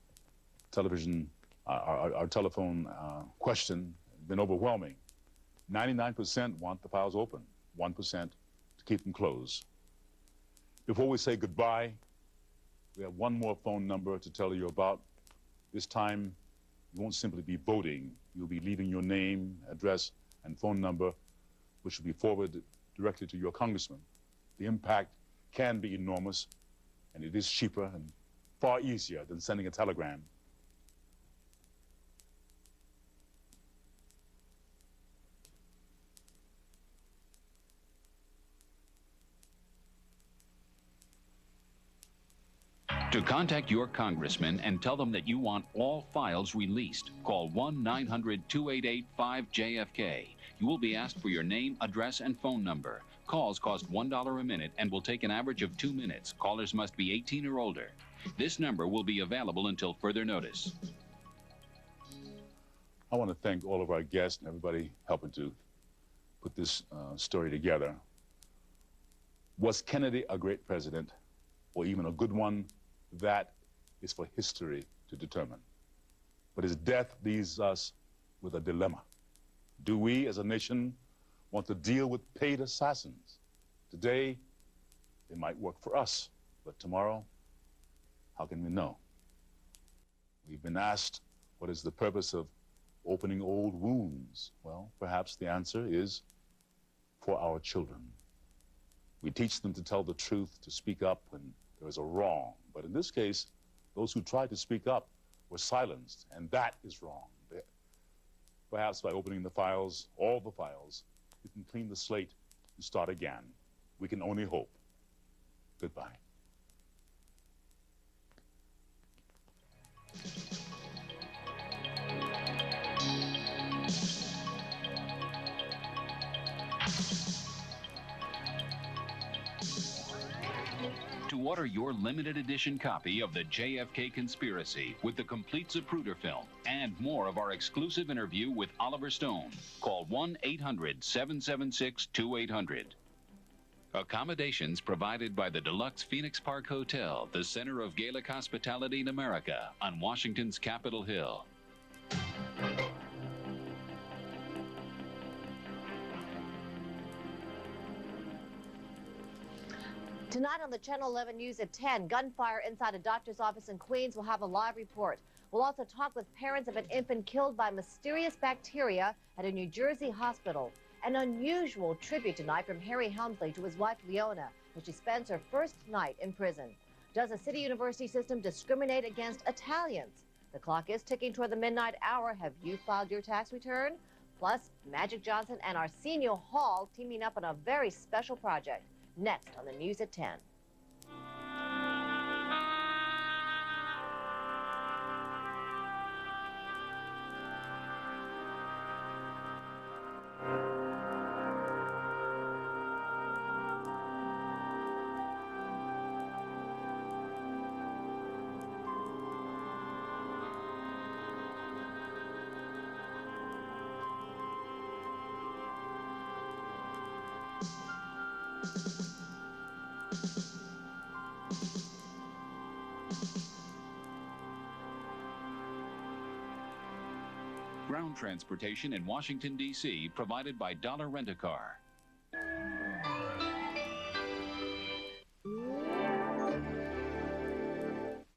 television, our telephone question has been overwhelming. 99% want the files open, 1% to keep them closed. Before we say goodbye, we have one more phone number to tell you about. This time, you won't simply be voting. You'll be leaving your name, address, and phone number, which will be forwarded directly to your congressman. The impact can be enormous, and it is cheaper and far easier than sending a telegram. To contact your congressman and tell them that you want all files released, call 1-900-288-5JFK. You will be asked for your name, address, and phone number. Calls cost $1 a minute and will take an average of 2 minutes. Callers must be 18 or older. This number will be available until further notice. I want to thank all of our guests and everybody helping to put this story together. Was Kennedy a great president, or even a good one? That is for history to determine. But his death leaves us with a dilemma. Do we, as a nation, want to deal with paid assassins? Today, they might work for us, but tomorrow, how can we know? We've been asked, what is the purpose of opening old wounds? Well, perhaps the answer is for our children. We teach them to tell the truth, to speak up when there is a wrong. But in this case, those who tried to speak up were silenced, and that is wrong. Perhaps by opening the files, all the files, you can clean the slate and start again. We can only hope. Goodbye. To order your limited edition copy of the JFK Conspiracy with the complete Zapruder film and more of our exclusive interview with Oliver Stone, call 1-800-776-2800. Accommodations provided by the Deluxe Phoenix Park Hotel, the center of Gaelic hospitality in America on Washington's Capitol Hill. Tonight on the Channel 11 News at 10, gunfire inside a doctor's office in Queens. Will have a live report. We'll also talk with parents of an infant killed by mysterious bacteria at a New Jersey hospital. An unusual tribute tonight from Harry Helmsley to his wife Leona as she spends her first night in prison. Does the city university system discriminate against Italians? The clock is ticking toward the midnight hour. Have you filed your tax return? Plus, Magic Johnson and Arsenio Hall teaming up on a very special project. Next on the News at 10. Ground transportation in Washington, D.C. provided by Dollar Rent-A-Car.